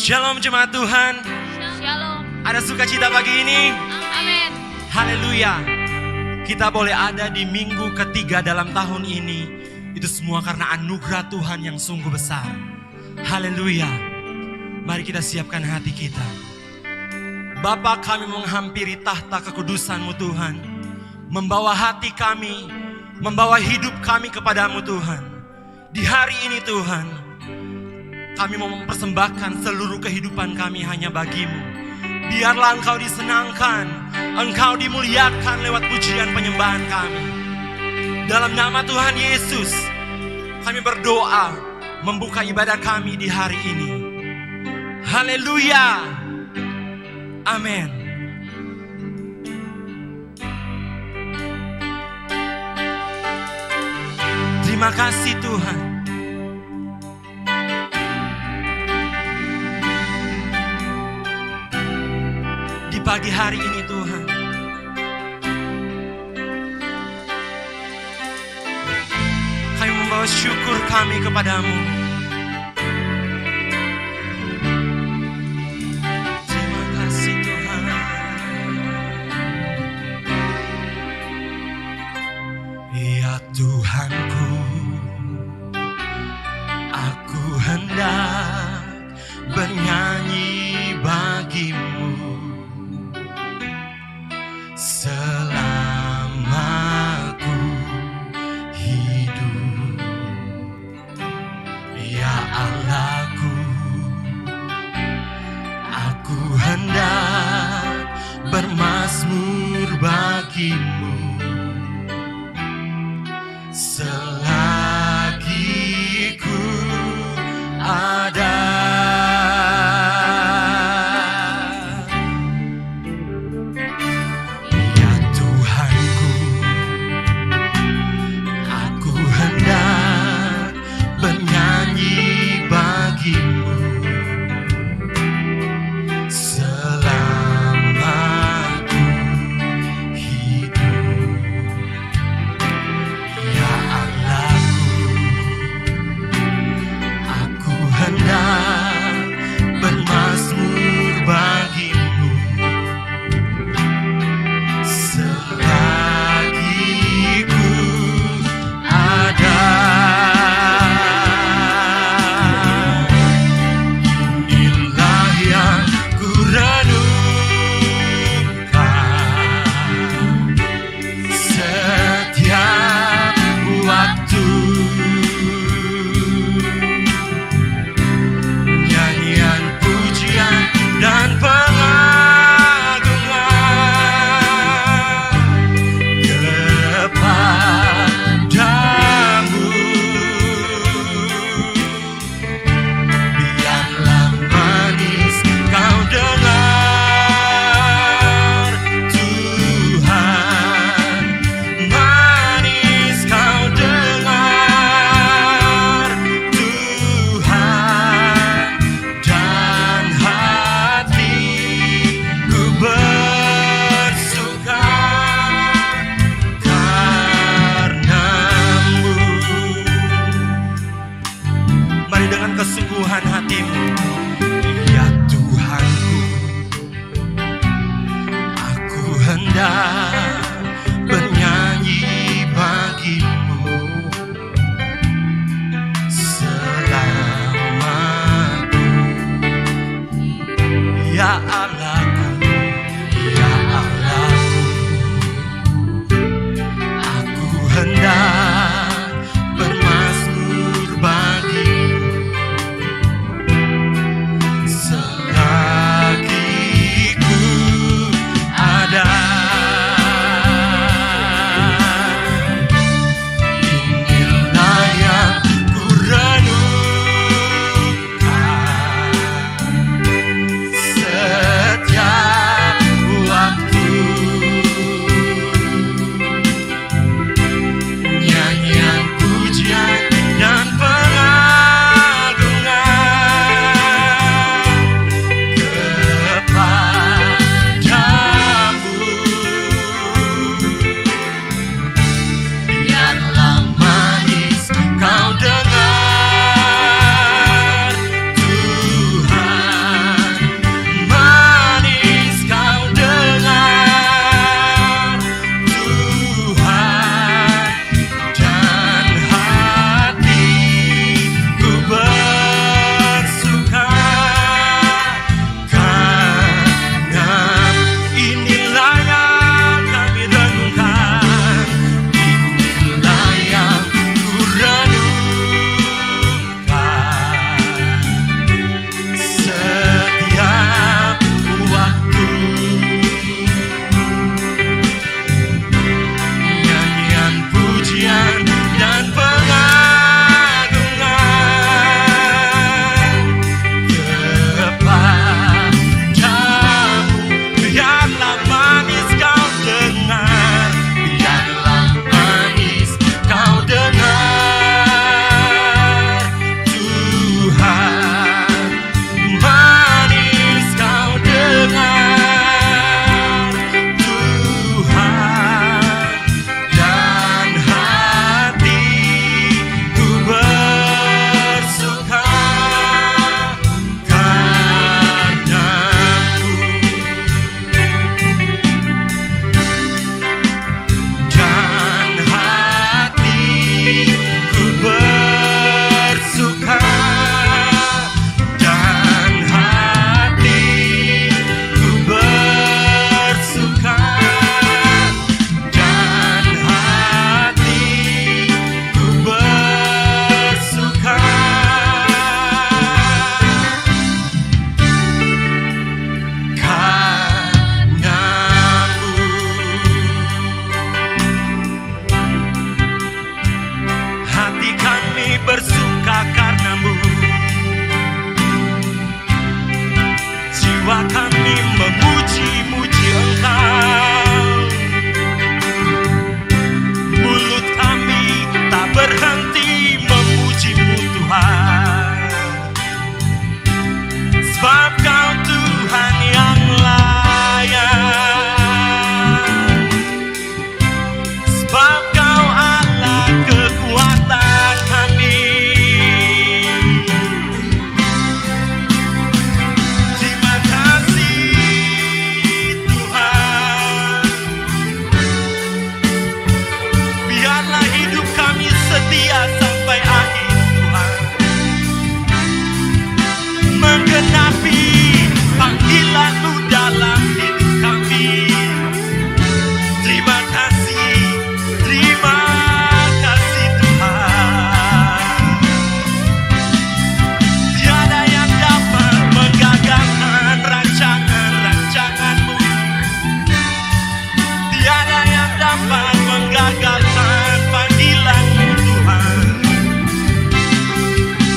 Shalom jemaat Tuhan. Shalom. Ada sukacita pagi ini? Amin. Haleluya. Kita boleh ada di minggu ketiga dalam tahun ini. Itu semua karena anugerah Tuhan yang sungguh besar. Haleluya. Mari kita siapkan hati kita. Bapa, kami menghampiri tahta kekudusan-Mu Tuhan. Membawa hati kami, membawa hidup kami kepadamu Tuhan. Di hari ini Tuhan, kami mau mempersembahkan seluruh kehidupan kami hanya bagimu. Biarlah Engkau disenangkan, Engkau dimuliakan lewat pujian penyembahan kami. Dalam nama Tuhan Yesus, kami berdoa membuka ibadah kami di hari ini. Haleluya. Amin. Terima kasih Tuhan. Di pagi hari ini Tuhan, kami membawa syukur kami kepadamu. Terima kasih Tuhan. Ya Tuhanku, aku hendak bernyanyi bagimu selama ku hidup. Ya Allahku, aku hendak bermazmur bagimu selagi ku ada. Ya Tuhanku, aku hendak bernyanyi bagimu selama ku hidup. Ya Allah, bersuka karena-Mu. Jiwa kami memuji-muji Engkau. Mulut kami tak berhenti memuji-Mu Tuhan. Sebab Kau Tuhan yang layak. Sebab Kau Allah kekuatan kami. Terima kasih Tuhan. Biarlah hidup kami setia sampai akhir Tuhan, menggenapi panggilan-Mu dalam hidup kami. Terima kasih Tuhan. Tiada yang dapat menggagalkan rancangan-rancangan-Mu. Tiada yang dapat menggagalkan panggilan-Mu Tuhan.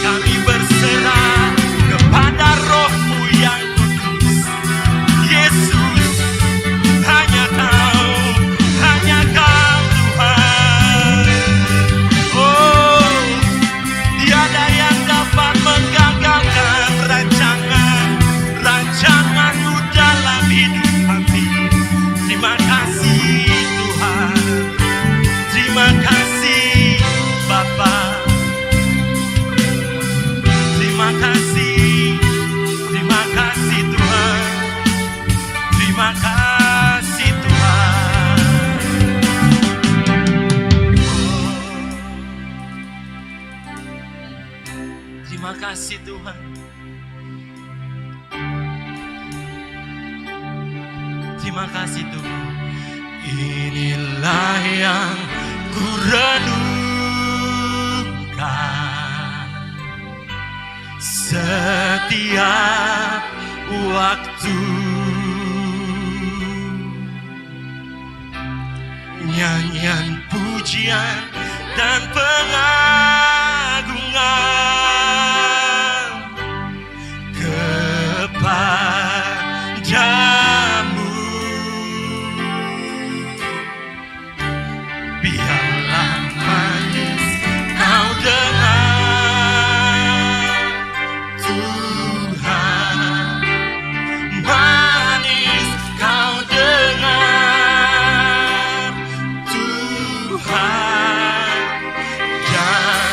Kami berserah kepada Roh-Mu yang kudus. Yesus, hanya Kau Tuhan. Oh, tiada yang dapat menggagalkan rancangan-Mu dalam hidup kami. Terima kasih Tuhan. Terima kasih Bapa. Terima kasih Tuhan. Terima kasih Tuhan. Terima kasih Tuhan. Terima kasih Tuhan. Inilah yang ku renungkan setiap waktu. Nyanyian pujian dan pengagungan kepadamu. Biarlah manis Kau dengar Tuhan, manis Kau dengar Tuhan, dan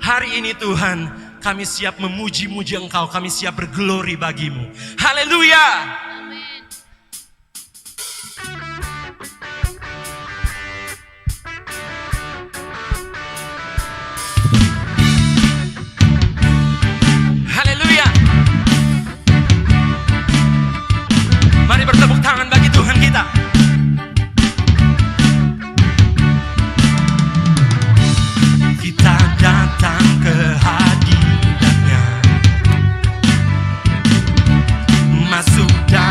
Hari ini Tuhan, kami siap memuji-muji Engkau, kami siap berglori bagimu. Haleluya. Haleluya. Mari bertepuk tangan bagi Tuhan kita. Kita datang ke hadirat-Nya, masuk dalam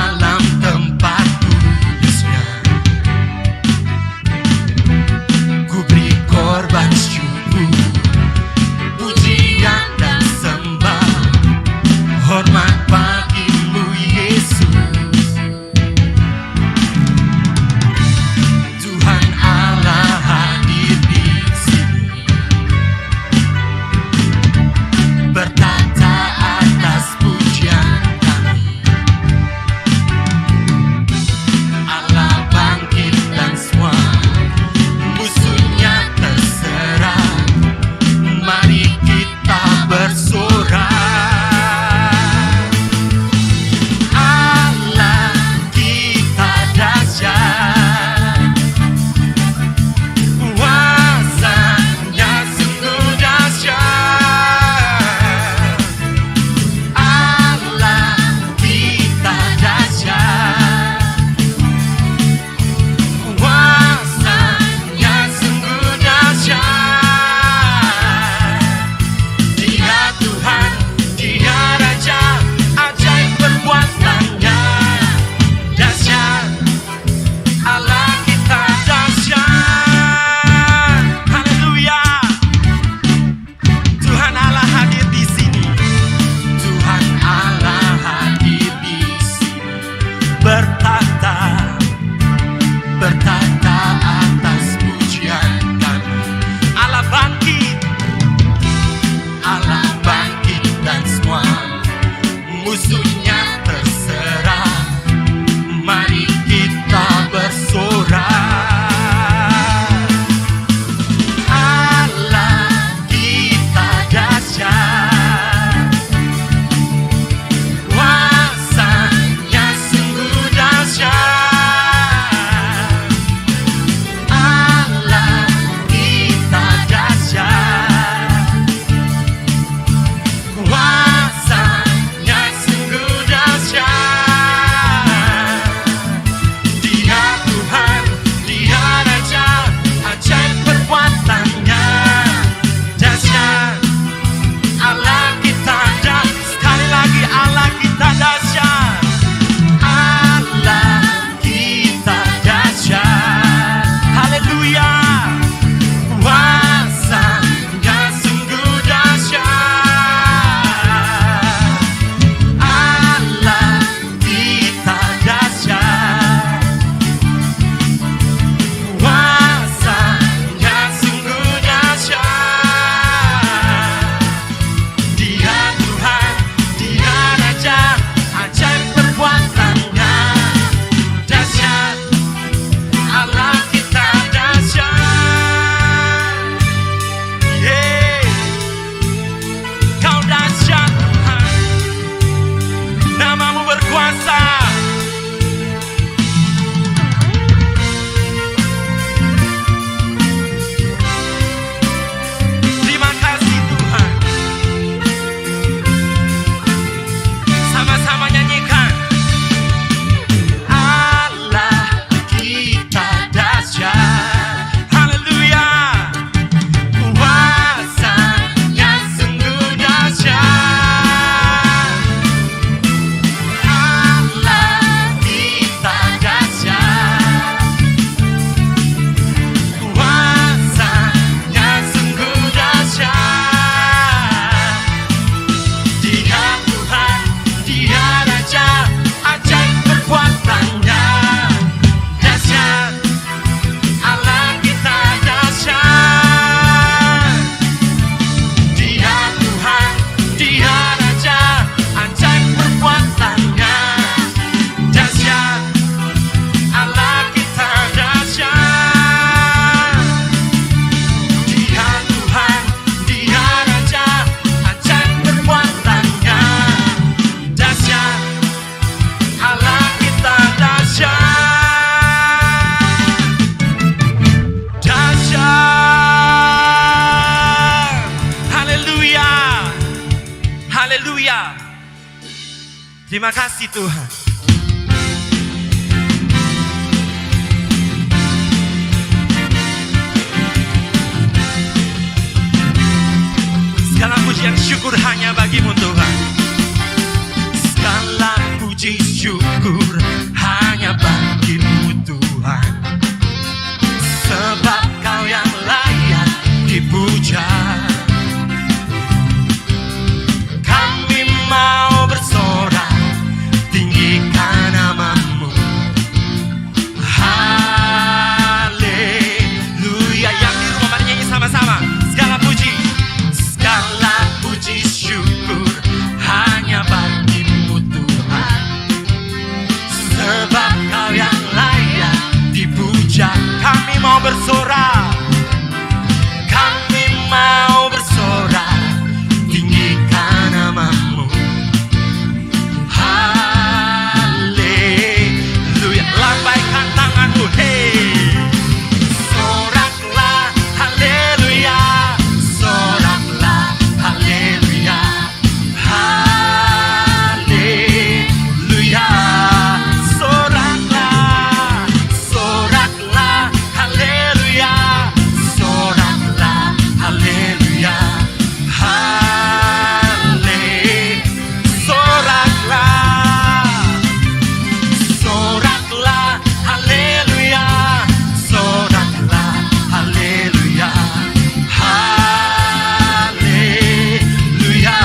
Terima kasih Tuhan. Segala pujian syukur hanya bagimu Tuhan. Segala puji syukur hanya bagimu Tuhan. Sebab Kau yang layak dipuja. Kami mau bersorak, tinggikan namamu. Haleluya. Yang di rumah mari nyanyi sama-sama. Segala puji syukur hanya bagimu Tuhan. Sebab Kau yang layak dipuja. Kami mau bersorak, kami mau bersorak, tinggikan namamu. Haleluya. Lambaikan tanganmu, hey. Soraklah, haleluya. Soraklah, haleluya. Haleluya. Soraklah, soraklah, haleluya. Soraklah, haleluya. Soraklah, haleluya. Soraklah, haleluya. Haleluya.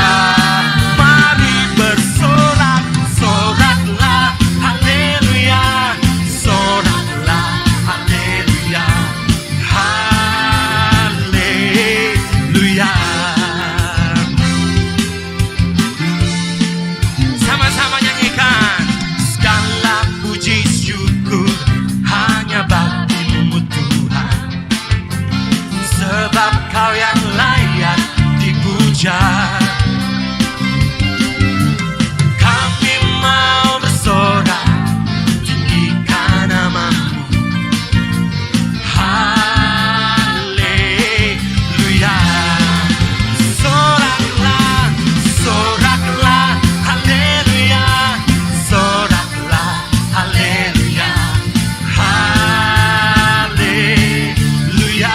Mari bersorak, soraklah, haleluya. Soraklah, haleluya. Haleluya. Sama-sama nyanyikan. Segala puji syukur hanya bagimu Tuhan. Sebab Kau yang layak dipuja. Kami mau bersorak, tinggikan namamu. Haleluya. Soraklah, soraklah, haleluya. Soraklah, haleluya. Haleluya.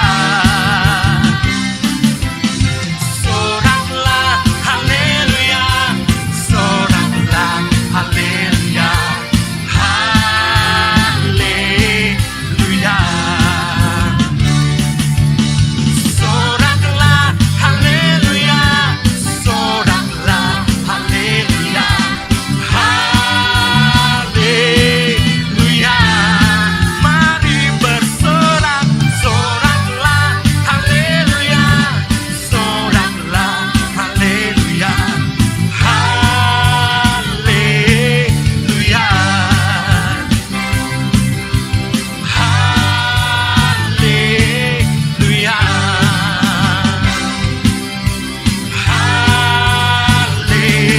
Soraklah, haleluya. Soraklah, haleluya. Haleluya. Soraklah, haleluya. Soraklah, haleluya. Haleluya. Mari bersorak, soraklah, haleluya. Soraklah, haleluya. Haleluya. Haleluya.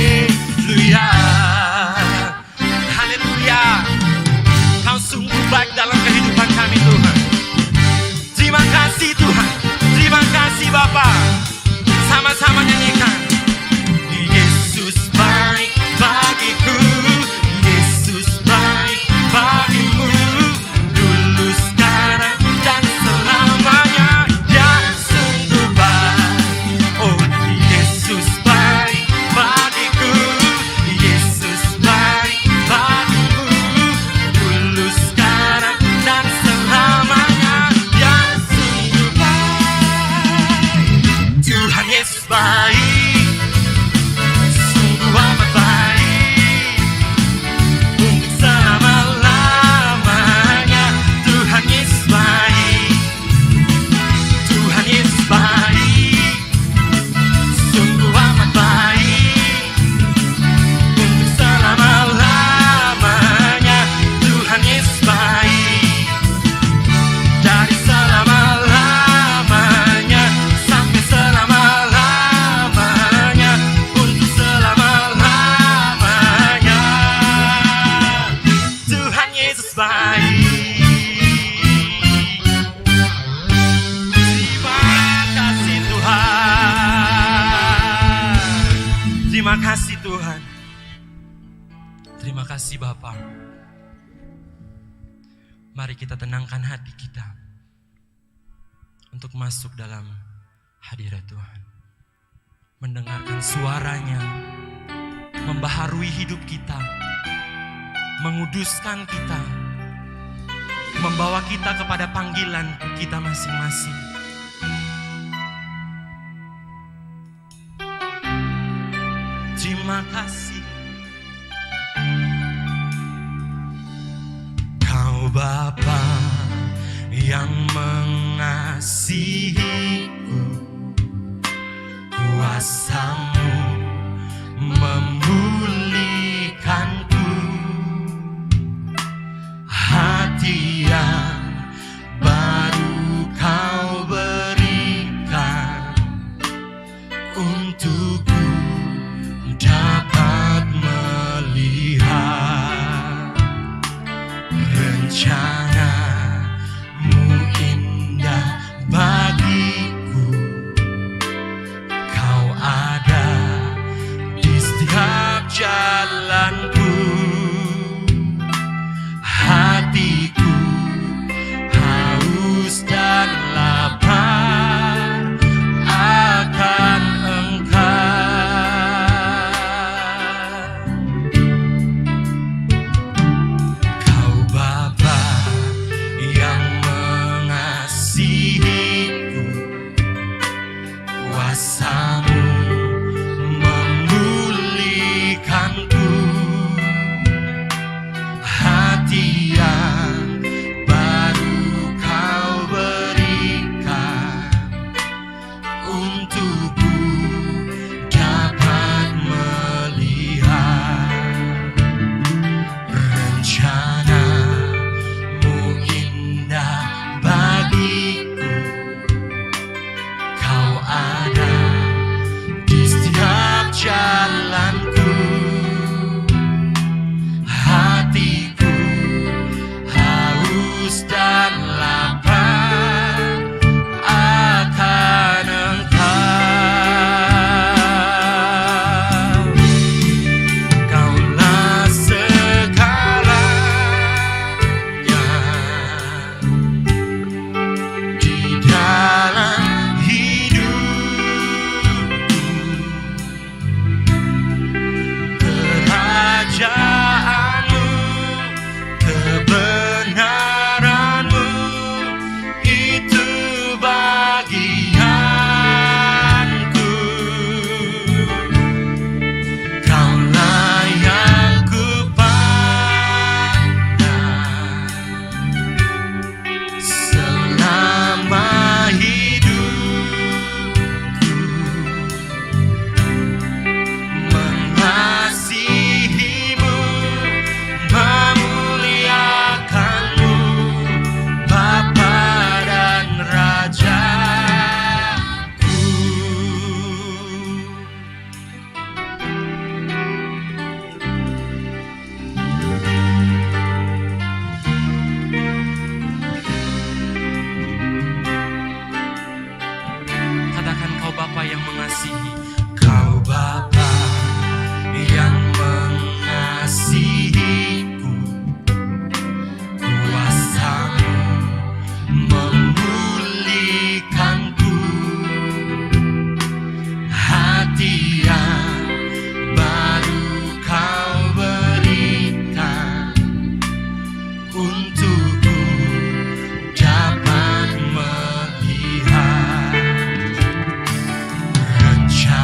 Haleluya. Haleluya. Kau sungguh baik dalam kehidupan kami Tuhan. Terima kasih Tuhan. Terima kasih Bapa. Sama-sama nyanyikan. Yesus baik bagiku. Yesus baik bagimu. Dulu, sekarang, dan selamanya. Dia sungguh baik. Oh, Yesus baik bagiku. Yesus baik bagimu. Dulu, sekarang, dan selamanya. Dia sungguh baik. Tuhan Yesus baik. Sungguh amat baik. Untuk selama-lamanya. Tuhan Yesus baik. Tuhan Yesus baik. Sungguh amat baik. Untuk selama-lamanya. Tuhan Yesus baik. Dari selama-lamanya sampai selama-lamanya. Untuk selama-lamanya. Tuhan Yesus baik. Terima kasih Tuhan. Terima kasih Tuhan. kasih Bapa. Mari kita tenangkan hati kita untuk masuk dalam hadirat Tuhan. Mendengarkan suaranya, membaharui hidup kita, menguduskan kita, membawa kita kepada panggilan kita masing-masing. Terima kasih Kau Bapa yang mengasihiku, kuasa-Mu memulihkanku, hati yang baru Kau berikan untukku dapat melihat rencana-Mu indah bagiku. Kau ada di setiap jalanku, hatiku haus dan lapar akan Engkau. Kau Bapa yang mengasihiku, kuasa-Mu memulihkanku, hati yang baru Kau berikan untukku dapat melihat rencana-Mu indah bagiku. Kau ada di setiap jalanku, hatiku haus dan lapar akan Engkau. Kaulah segalanya di dalam hidupku. Kerajaan-Mu, kebenaran-Mu, itu bagianku. Kaulah yang kupandang selama hidupku, mengasihi-Mu, memuliakan-Mu, Bapa dan Rajaku. Katakan Kau Bapa yang mengasihi. Kau Bapa yang mengasihiku, kuasa-Mu memulihkanku, hati yang baru Kau berikan untukku dapat melihat rencana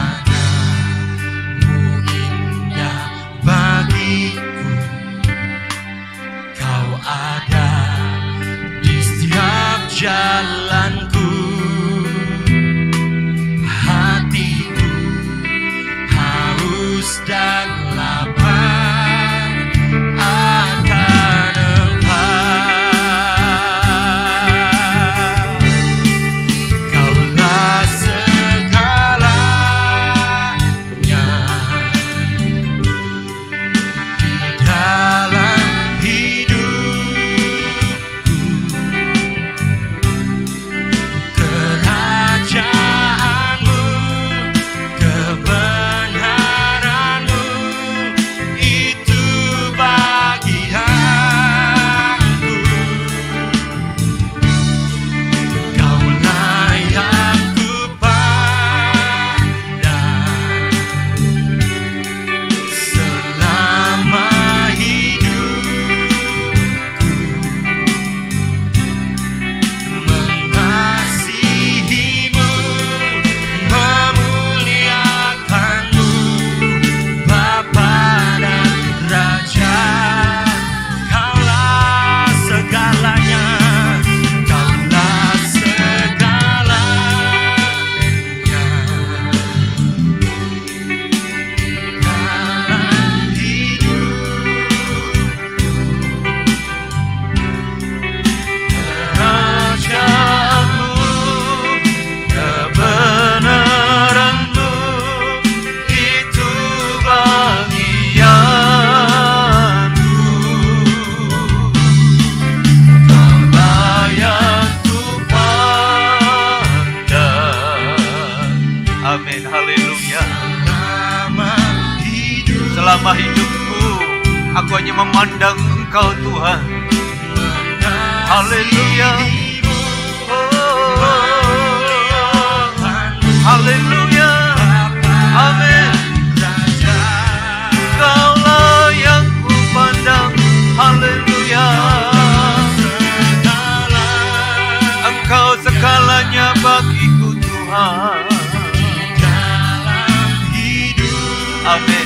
Amin. Haleluya. Selama hidupku, aku hanya memandang Engkau Tuhan. Haleluya. Haleluya. Amin. Engkaulah yang ku pandang. Haleluya. Engkau segalanya bagiku Tuhan. Amin.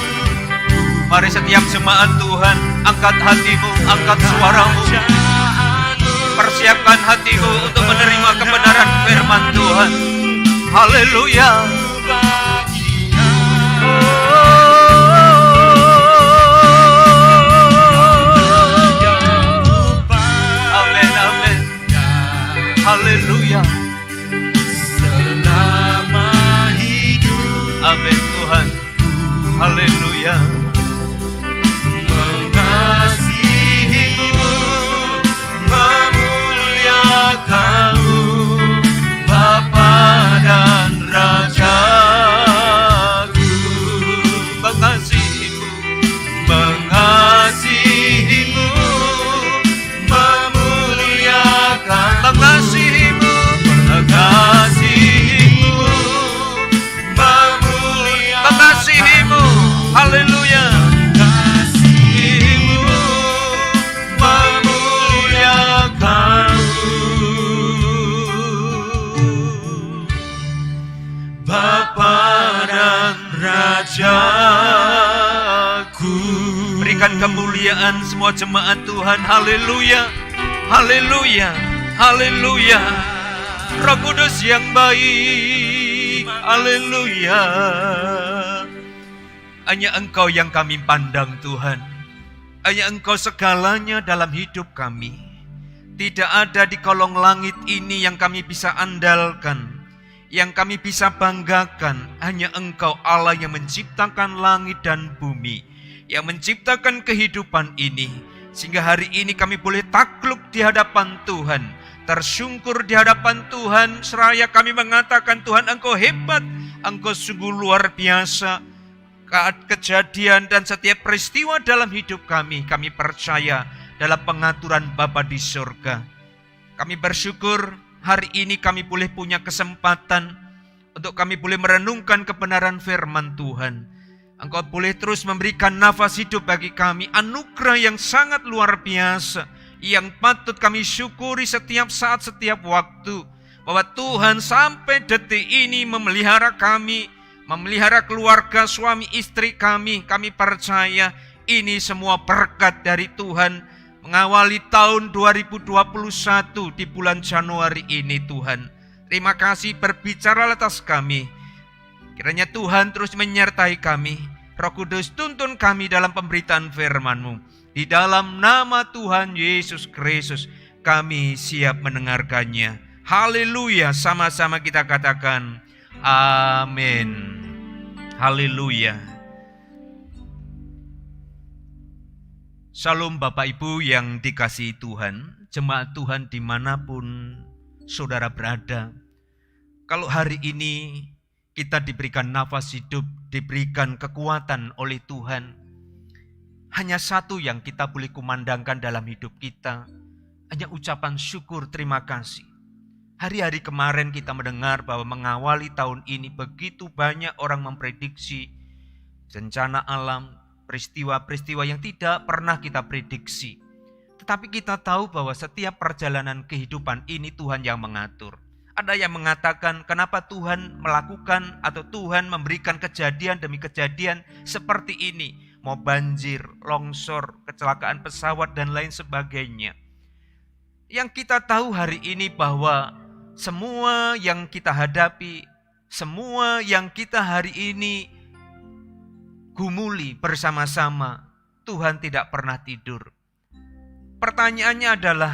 Mari setiap jemaat Tuhan, angkat hatimu, angkat suaramu. Persiapkan hatimu untuk menerima kebenaran firman Tuhan. Haleluya. Amin, amin. Haleluya. Amin Tuhan. Haleluya. Mengasihimu, memuliakanmu, Bapa dan Rajaku. Mengasihimu, mengasihimu, memuliakan. Mengasihimu, mengasihimu, mengasihimu. Haleluya. Mengasihimu, memuliakanmu, Bapa dan Rajaku. Berikan kemuliaan semua jemaat Tuhan. Haleluya. Haleluya. Haleluya. Roh Kudus yang baik. Haleluya. Hanya Engkau yang kami pandang Tuhan. Hanya Engkau segalanya dalam hidup kami. Tidak ada di kolong langit ini yang kami bisa andalkan, yang kami bisa banggakan. Hanya Engkau Allah yang menciptakan langit dan bumi, yang menciptakan kehidupan ini. Sehingga hari ini kami boleh takluk di hadapan Tuhan, tersungkur di hadapan Tuhan, seraya kami mengatakan, Tuhan Engkau hebat, Engkau sungguh luar biasa. Kejadian dan setiap peristiwa dalam hidup kami percaya dalam pengaturan Bapa di surga. Kami bersyukur hari ini kami boleh punya kesempatan untuk kami boleh merenungkan kebenaran firman Tuhan. Engkau boleh terus memberikan nafas hidup bagi kami, anugerah yang sangat luar biasa, yang patut kami syukuri setiap saat, setiap waktu. Bahwa Tuhan sampai detik ini memelihara kami, memelihara keluarga, suami istri kami. Kami percaya ini semua berkat dari Tuhan. Mengawali tahun 2021 di bulan Januari ini Tuhan. Terima kasih, berbicara atas kami. Kiranya Tuhan terus menyertai kami. Roh Kudus tuntun kami dalam pemberitaan firman-Mu. Di dalam nama Tuhan Yesus Kristus kami siap mendengarkannya. Haleluya, sama-sama kita katakan amin. Haleluya. Shalom Bapak Ibu yang dikasihi Tuhan, jemaat Tuhan dimanapun saudara berada. Kalau hari ini kita diberikan nafas hidup, diberikan kekuatan oleh Tuhan, hanya satu yang kita boleh kumandangkan dalam hidup kita, hanya ucapan syukur terima kasih. Hari-hari kemarin kita mendengar bahwa mengawali tahun ini begitu banyak orang memprediksi bencana alam, peristiwa-peristiwa yang tidak pernah kita prediksi. Tetapi kita tahu bahwa setiap perjalanan kehidupan ini Tuhan yang mengatur. Ada yang mengatakan kenapa Tuhan melakukan atau Tuhan memberikan kejadian demi kejadian seperti ini. Mau banjir, longsor, kecelakaan pesawat dan lain sebagainya. Yang kita tahu hari ini bahwa semua yang kita hadapi, semua yang kita hari ini gumuli bersama-sama, Tuhan tidak pernah tidur. Pertanyaannya adalah,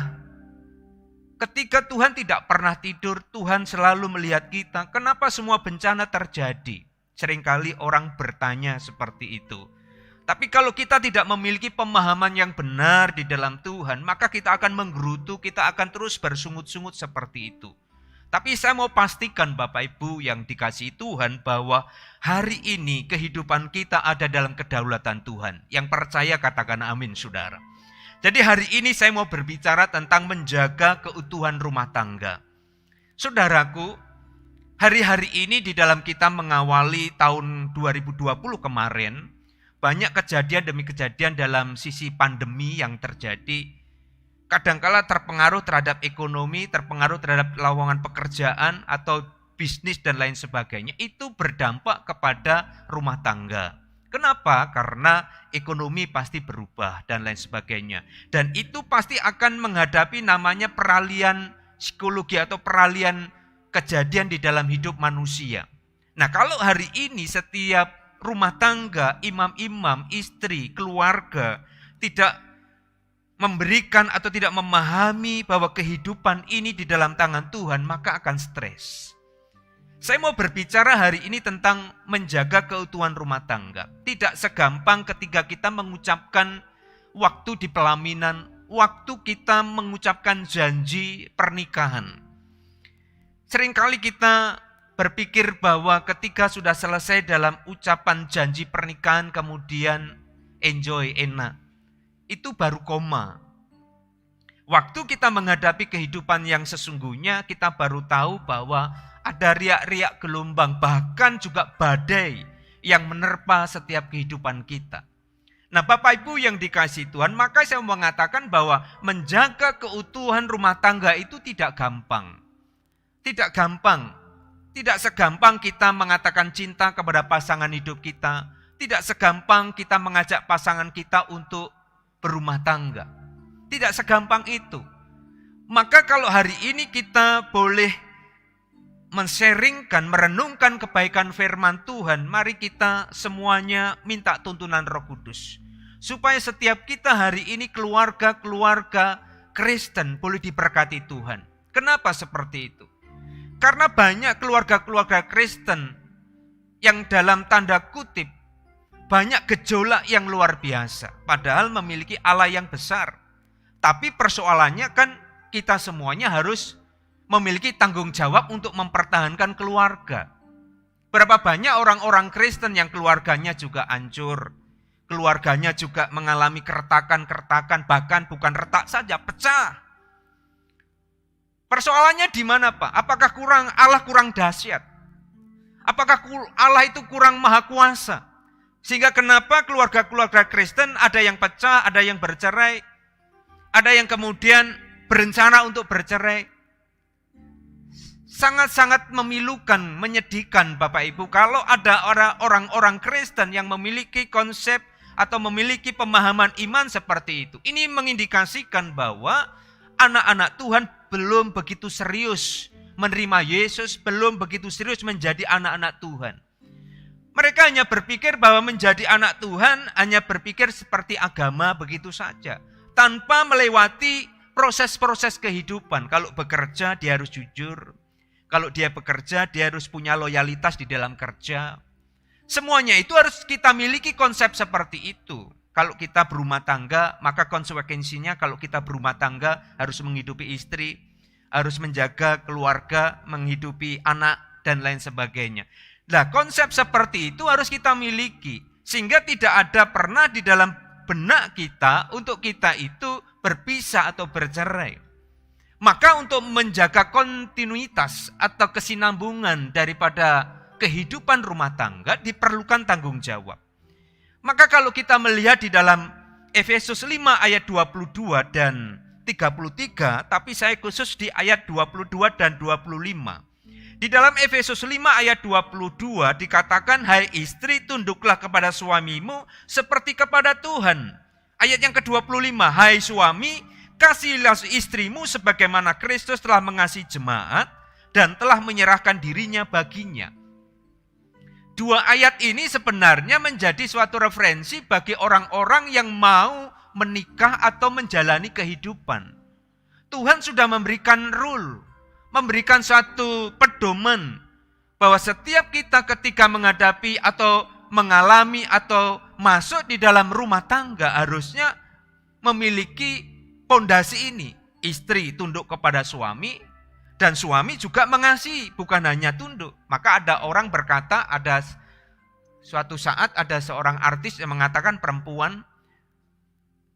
ketika Tuhan tidak pernah tidur, Tuhan selalu melihat kita. Kenapa semua bencana terjadi? Seringkali orang bertanya seperti itu. Tapi kalau kita tidak memiliki pemahaman yang benar di dalam Tuhan, maka kita akan menggerutu, kita akan terus bersungut-sungut seperti itu. Tapi saya mau pastikan Bapak Ibu yang dikasihi Tuhan bahwa hari ini kehidupan kita ada dalam kedaulatan Tuhan. Yang percaya katakan amin saudara. Jadi hari ini saya mau berbicara tentang menjaga keutuhan rumah tangga. Saudaraku, hari-hari ini di dalam kita mengawali tahun 2020 kemarin, banyak kejadian demi kejadian dalam sisi pandemi yang terjadi. Kadangkala terpengaruh terhadap ekonomi, terpengaruh terhadap lowongan pekerjaan atau bisnis dan lain sebagainya. Itu berdampak kepada rumah tangga. Kenapa? Karena ekonomi pasti berubah dan lain sebagainya. Dan itu pasti akan menghadapi namanya peralihan psikologi atau peralihan kejadian di dalam hidup manusia. Nah, kalau hari ini setiap rumah tangga, imam-imam, istri, keluarga tidak memberikan atau tidak memahami bahwa kehidupan ini di dalam tangan Tuhan, maka akan stres. Saya mau berbicara hari ini tentang menjaga keutuhan rumah tangga. Tidak segampang ketika kita mengucapkan waktu di pelaminan, waktu kita mengucapkan janji pernikahan. Seringkali kita berpikir bahwa ketika sudah selesai dalam ucapan janji pernikahan kemudian enjoy, enak. Itu baru koma. Waktu kita menghadapi kehidupan yang sesungguhnya, kita baru tahu bahwa ada riak-riak gelombang, bahkan juga badai yang menerpa setiap kehidupan kita. Nah, Bapak Ibu yang dikasihi Tuhan, maka saya mau mengatakan bahwa menjaga keutuhan rumah tangga itu tidak gampang. Tidak gampang. Tidak segampang kita mengatakan cinta kepada pasangan hidup kita. Tidak segampang kita mengajak pasangan kita untuk berumah tangga. Tidak segampang itu. Maka kalau hari ini kita boleh men-sharingkan, merenungkan kebaikan firman Tuhan, mari kita semuanya minta tuntunan Roh Kudus. Supaya setiap kita hari ini keluarga-keluarga Kristen boleh diberkati Tuhan. Kenapa seperti itu? Karena banyak keluarga-keluarga Kristen yang dalam tanda kutip banyak gejolak yang luar biasa. Padahal memiliki Allah yang besar. Tapi persoalannya kan kita semuanya harus memiliki tanggung jawab untuk mempertahankan keluarga. Berapa banyak orang-orang Kristen yang keluarganya juga hancur. Keluarganya juga mengalami keretakan-keretakan, bahkan bukan retak saja, pecah. Persoalannya di mana Pak? Apakah Allah kurang dahsyat? Apakah Allah itu kurang maha kuasa? Sehingga kenapa keluarga-keluarga Kristen ada yang pecah, ada yang bercerai, ada yang kemudian berencana untuk bercerai. Sangat-sangat memilukan, menyedihkan Bapak Ibu kalau ada orang-orang Kristen yang memiliki konsep atau memiliki pemahaman iman seperti itu. Ini mengindikasikan bahwa anak-anak Tuhan belum begitu serius menerima Yesus, belum begitu serius menjadi anak-anak Tuhan. Mereka hanya berpikir bahwa menjadi anak Tuhan hanya berpikir seperti agama begitu saja. Tanpa melewati proses-proses kehidupan. Kalau bekerja dia harus jujur. Kalau dia bekerja dia harus punya loyalitas di dalam kerja. Semuanya itu harus kita miliki konsep seperti itu. Kalau kita berumah tangga maka konsekuensinya kalau kita berumah tangga harus menghidupi istri. Harus menjaga keluarga, menghidupi anak dan lain sebagainya. Nah, konsep seperti itu harus kita miliki. Sehingga tidak ada pernah di dalam benak kita untuk kita itu berpisah atau bercerai. Maka untuk menjaga kontinuitas atau kesinambungan daripada kehidupan rumah tangga diperlukan tanggung jawab. Maka kalau kita melihat di dalam Efesus 5 ayat 22 dan 33, tapi saya khusus di ayat 22 dan 25. Di dalam Efesus 5 ayat 22 dikatakan, hai istri tunduklah kepada suamimu seperti kepada Tuhan. Ayat yang ke-25, hai suami kasihilah istrimu sebagaimana Kristus telah mengasihi jemaat dan telah menyerahkan dirinya baginya. Dua ayat ini sebenarnya menjadi suatu referensi bagi orang-orang yang mau menikah atau menjalani kehidupan. Tuhan sudah memberikan rule, memberikan suatu pedoman bahwa setiap kita ketika menghadapi atau mengalami atau masuk di dalam rumah tangga harusnya memiliki pondasi ini. Istri tunduk kepada suami Dan suami juga mengasihi, bukan hanya tunduk. Maka ada orang berkata, ada suatu saat ada seorang artis yang mengatakan perempuan,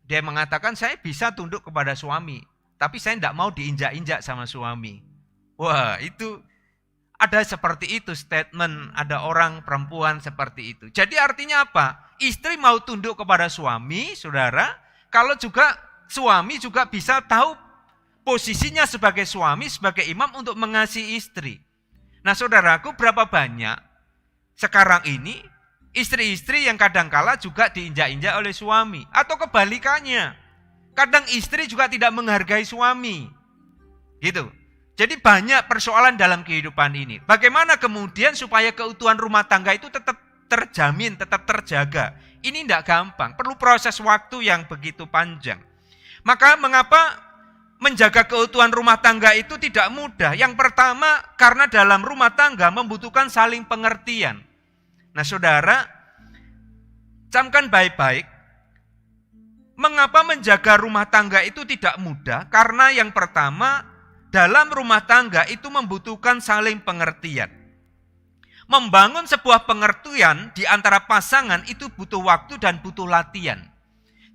dia mengatakan saya bisa tunduk kepada suami, tapi saya tidak mau diinjak-injak sama suami. Wah, itu ada seperti itu statement, ada orang perempuan seperti itu. Jadi artinya apa? Istri mau tunduk kepada suami, saudara, kalau juga suami juga bisa tahu posisinya sebagai suami, sebagai imam untuk mengasihi istri. Nah saudaraku, berapa banyak sekarang ini istri-istri yang kadangkala juga diinjak-injak oleh suami. Atau kebalikannya, kadang istri juga tidak menghargai suami. Gitu. Jadi banyak persoalan dalam kehidupan ini. Bagaimana kemudian supaya keutuhan rumah tangga itu tetap terjamin, tetap terjaga. Ini tidak gampang, perlu proses waktu yang begitu panjang. Maka mengapa menjaga keutuhan rumah tangga itu tidak mudah? Yang pertama, karena dalam rumah tangga membutuhkan saling pengertian. Nah saudara, camkan baik-baik, mengapa menjaga rumah tangga itu tidak mudah? Karena yang pertama, dalam rumah tangga itu membutuhkan saling pengertian. Membangun sebuah pengertian di antara pasangan itu butuh waktu dan butuh latihan.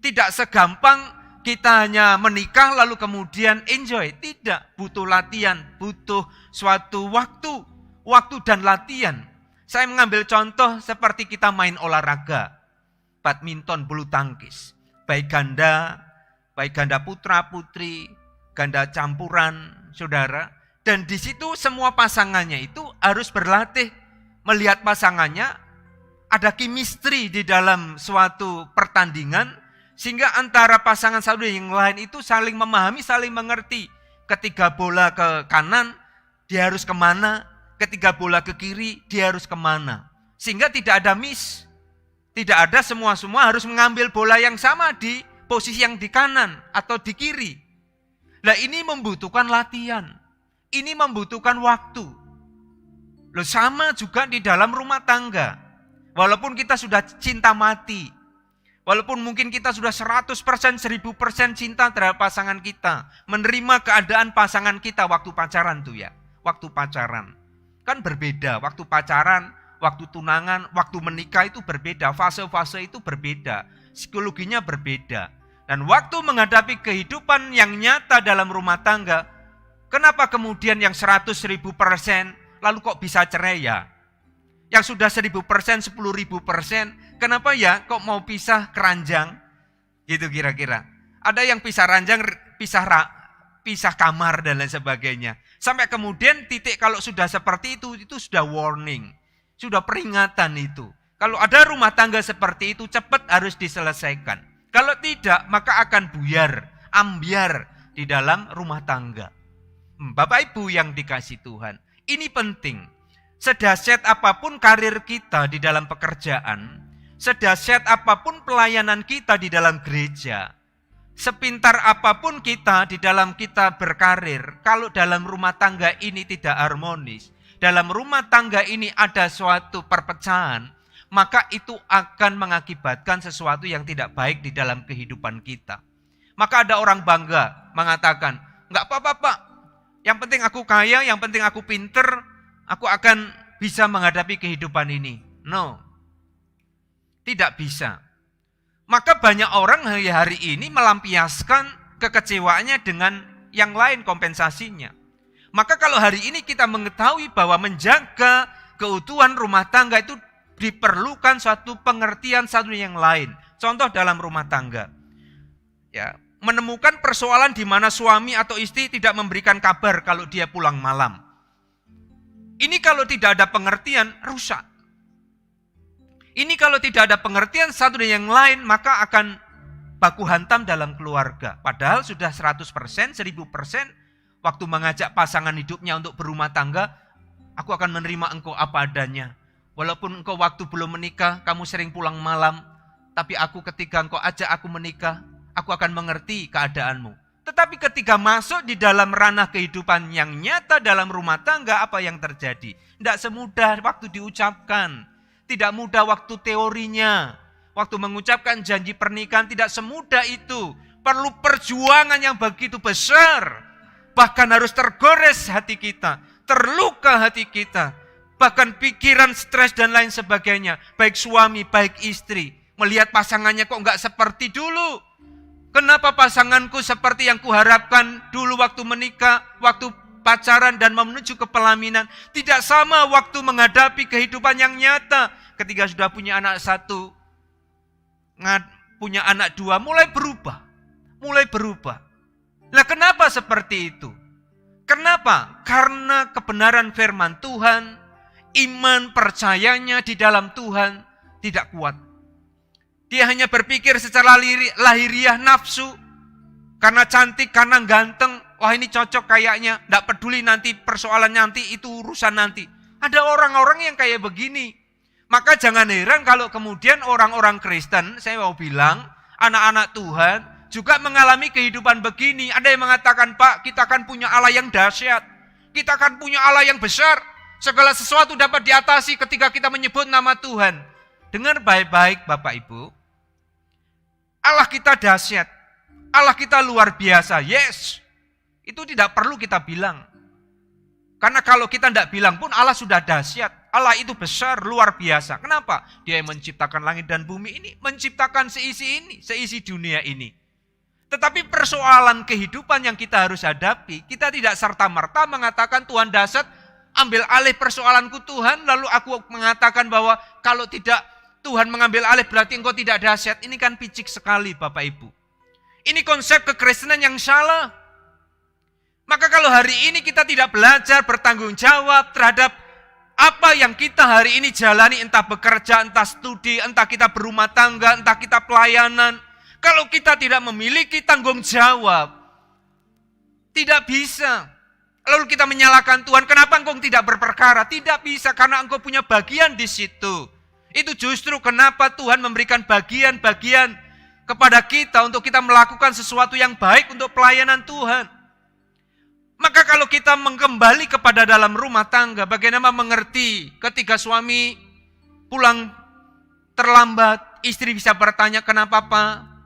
Tidak segampang kita hanya menikah lalu kemudian enjoy. Tidak, butuh latihan, butuh suatu waktu dan latihan. Saya mengambil contoh seperti kita main olahraga, badminton, bulu tangkis, baik ganda putra putri, ganda campuran, saudara. Dan di situ semua pasangannya itu harus berlatih melihat pasangannya ada chemistry di dalam suatu pertandingan. Sehingga antara pasangan satu dan yang lain itu saling memahami, saling mengerti. Ketika bola ke kanan, dia harus kemana. Ketika bola ke kiri, dia harus kemana. Sehingga tidak ada miss. Tidak ada semua harus mengambil bola yang sama di posisi yang di kanan atau di kiri. Nah ini membutuhkan latihan. Ini membutuhkan waktu. Loh sama juga di dalam rumah tangga. Walaupun kita sudah cinta mati, walaupun mungkin kita sudah 100%, 1000% cinta terhadap pasangan kita. Menerima keadaan pasangan kita waktu pacaran tuh ya. Waktu pacaran. Kan berbeda. Waktu pacaran, waktu tunangan, waktu menikah itu berbeda. Fase-fase itu berbeda. Psikologinya berbeda. Dan waktu menghadapi kehidupan yang nyata dalam rumah tangga, kenapa kemudian yang 100.000% lalu kok bisa cerai ya? Yang sudah 1000%, 10.000%, kenapa ya kok mau pisah keranjang? Gitu kira-kira. Ada yang pisah ranjang, pisah kamar dan lain sebagainya. Sampai kemudian titik kalau sudah seperti itu sudah warning. Sudah peringatan itu. Kalau ada rumah tangga seperti itu cepat harus diselesaikan. Kalau tidak maka akan buyar, ambyar di dalam rumah tangga. Bapak Ibu yang dikasih Tuhan, ini penting. Sedahsyat apapun karir kita di dalam pekerjaan, sedahsyat apapun pelayanan kita di dalam gereja, sepintar apapun kita di dalam kita berkarir, kalau dalam rumah tangga ini tidak harmonis, dalam rumah tangga ini ada suatu perpecahan, maka itu akan mengakibatkan sesuatu yang tidak baik di dalam kehidupan kita. Maka ada orang bangga mengatakan, enggak apa-apa Pak, yang penting aku kaya, yang penting aku pinter, aku akan bisa menghadapi kehidupan ini. No, tidak bisa. Maka banyak orang hari ini melampiaskan kekecewaannya dengan yang lain kompensasinya. Maka kalau hari ini kita mengetahui bahwa menjaga keutuhan rumah tangga itu diperlukan suatu pengertian satu yang lain. Contoh dalam rumah tangga. Ya, menemukan persoalan di mana suami atau istri tidak memberikan kabar kalau dia pulang malam. Ini kalau tidak ada pengertian, rusak. Ini kalau tidak ada pengertian satu dan yang lain, maka akan baku hantam dalam keluarga. Padahal sudah 100%, 1000%, waktu mengajak pasangan hidupnya untuk berumah tangga, aku akan menerima engkau apa adanya. Walaupun engkau waktu belum menikah, kamu sering pulang malam, tapi aku ketika engkau ajak aku menikah, aku akan mengerti keadaanmu. Tetapi ketika masuk di dalam ranah kehidupan yang nyata dalam rumah tangga, apa yang terjadi? Tidak semudah waktu diucapkan. Tidak mudah waktu teorinya. Waktu mengucapkan janji pernikahan tidak semudah itu. Perlu perjuangan yang begitu besar. bahkan harus tergores hati kita, terluka hati kita, bahkan pikiran, stres dan lain sebagainya. Baik suami, baik istri, melihat pasangannya kok enggak seperti dulu. Kenapa pasanganku seperti yang kuharapkan dulu waktu menikah, waktu pacaran dan menuju ke pelaminan. Tidak sama waktu menghadapi kehidupan yang nyata. Ketika sudah punya anak satu, punya anak dua, mulai berubah. Lah kenapa seperti itu? Kenapa? Karena kebenaran firman Tuhan, iman percayanya di dalam Tuhan tidak kuat. Dia hanya berpikir secara lahiriah nafsu. Karena cantik, karena ganteng. Wah ini cocok kayaknya. Tidak peduli nanti persoalan nanti, itu urusan nanti. Ada orang-orang yang kayak begini. Maka jangan heran kalau kemudian orang-orang Kristen, saya mau bilang, anak-anak Tuhan juga mengalami kehidupan begini. Ada yang mengatakan, Pak, kita akan punya Allah yang dahsyat. Kita akan punya Allah yang besar. Segala sesuatu dapat diatasi ketika kita menyebut nama Tuhan. Dengar baik-baik Bapak Ibu. Allah kita dahsyat. Allah kita luar biasa. Yes. Itu tidak perlu kita bilang. Karena kalau kita tidak bilang pun Allah sudah dahsyat. Allah itu besar, luar biasa. Kenapa? Dia yang menciptakan langit dan bumi ini. Menciptakan seisi ini, seisi dunia ini. Tetapi persoalan kehidupan yang kita harus hadapi, kita tidak serta-merta mengatakan Tuhan dahsyat, ambil alih persoalanku Tuhan, lalu aku mengatakan bahwa kalau tidak Tuhan mengambil alih berarti engkau tidak dahsyat. Ini kan picik sekali Bapak Ibu. Ini konsep kekristenan yang salah. Maka kalau hari ini kita tidak belajar bertanggung jawab terhadap apa yang kita hari ini jalani, entah bekerja, entah studi, entah kita berumah tangga, entah kita pelayanan. Kalau kita tidak memiliki tanggung jawab, tidak bisa. Lalu kita menyalahkan Tuhan, kenapa engkau tidak berperkara? Tidak bisa, karena engkau punya bagian di situ. Itu justru kenapa Tuhan memberikan bagian-bagian kepada kita untuk kita melakukan sesuatu yang baik untuk pelayanan Tuhan. Maka kalau kita kembali kepada dalam rumah tangga, bagaimana mengerti ketika suami pulang terlambat, istri bisa bertanya, kenapa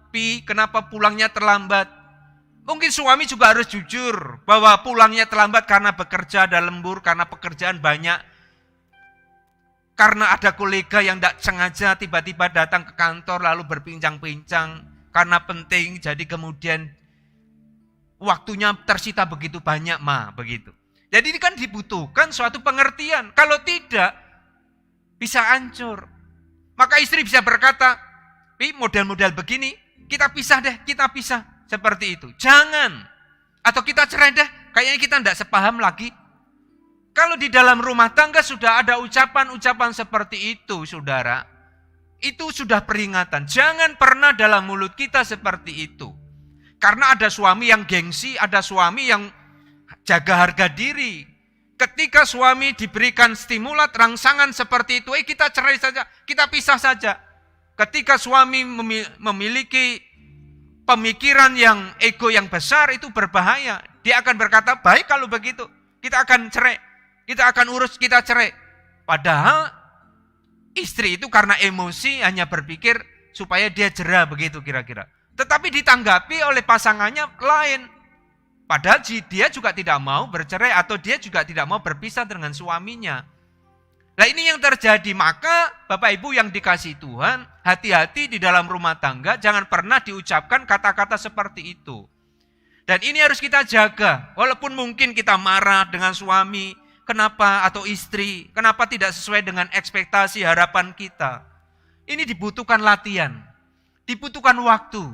Pi, kenapa pulangnya terlambat? Mungkin suami juga harus jujur bahwa pulangnya terlambat karena bekerja ada lembur, karena pekerjaan banyak. Karena ada kolega yang tidak sengaja tiba-tiba datang ke kantor lalu berbincang-bincang karena penting, jadi kemudian waktunya tersita begitu banyak begitu. Jadi ini kan dibutuhkan suatu pengertian. Kalau tidak bisa hancur. Maka istri bisa berkata, Pi, model-model begini kita pisah deh, kita pisah seperti itu. Jangan. Atau kita cerai deh, kayaknya kita tidak sepaham lagi. Kalau di dalam rumah tangga sudah ada ucapan-ucapan seperti itu, saudara, itu sudah peringatan. Jangan pernah dalam mulut kita seperti itu. Karena ada suami yang gengsi, ada suami yang jaga harga diri. Ketika suami diberikan stimulat, rangsangan seperti itu, kita cerai saja, kita pisah saja. Ketika suami memiliki pemikiran yang ego yang besar, itu berbahaya. Dia akan berkata, baik kalau begitu, kita akan cerai. Kita akan urus, kita cerai. Padahal istri itu karena emosi hanya berpikir supaya dia jera begitu kira-kira. Tetapi ditanggapi oleh pasangannya lain. Padahal dia juga tidak mau bercerai atau dia juga tidak mau berpisah dengan suaminya. Nah ini yang terjadi. Maka Bapak Ibu yang dikasihi Tuhan, hati-hati di dalam rumah tangga. Jangan pernah diucapkan kata-kata seperti itu. Dan ini harus kita jaga. Walaupun mungkin kita marah dengan suami, kenapa, atau istri, kenapa tidak sesuai dengan ekspektasi harapan kita. Ini dibutuhkan latihan, dibutuhkan waktu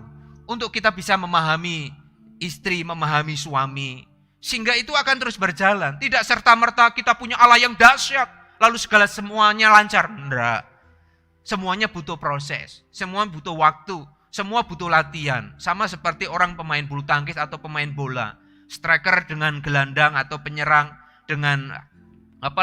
untuk kita bisa memahami istri, memahami suami. Sehingga itu akan terus berjalan. Tidak serta-merta kita punya Allah yang dahsyat, lalu segala semuanya lancar. Enggak. Semuanya butuh proses, semua butuh waktu, semua butuh latihan. Sama seperti orang pemain bulu tangkis atau pemain bola. Striker dengan gelandang atau penyerang dengan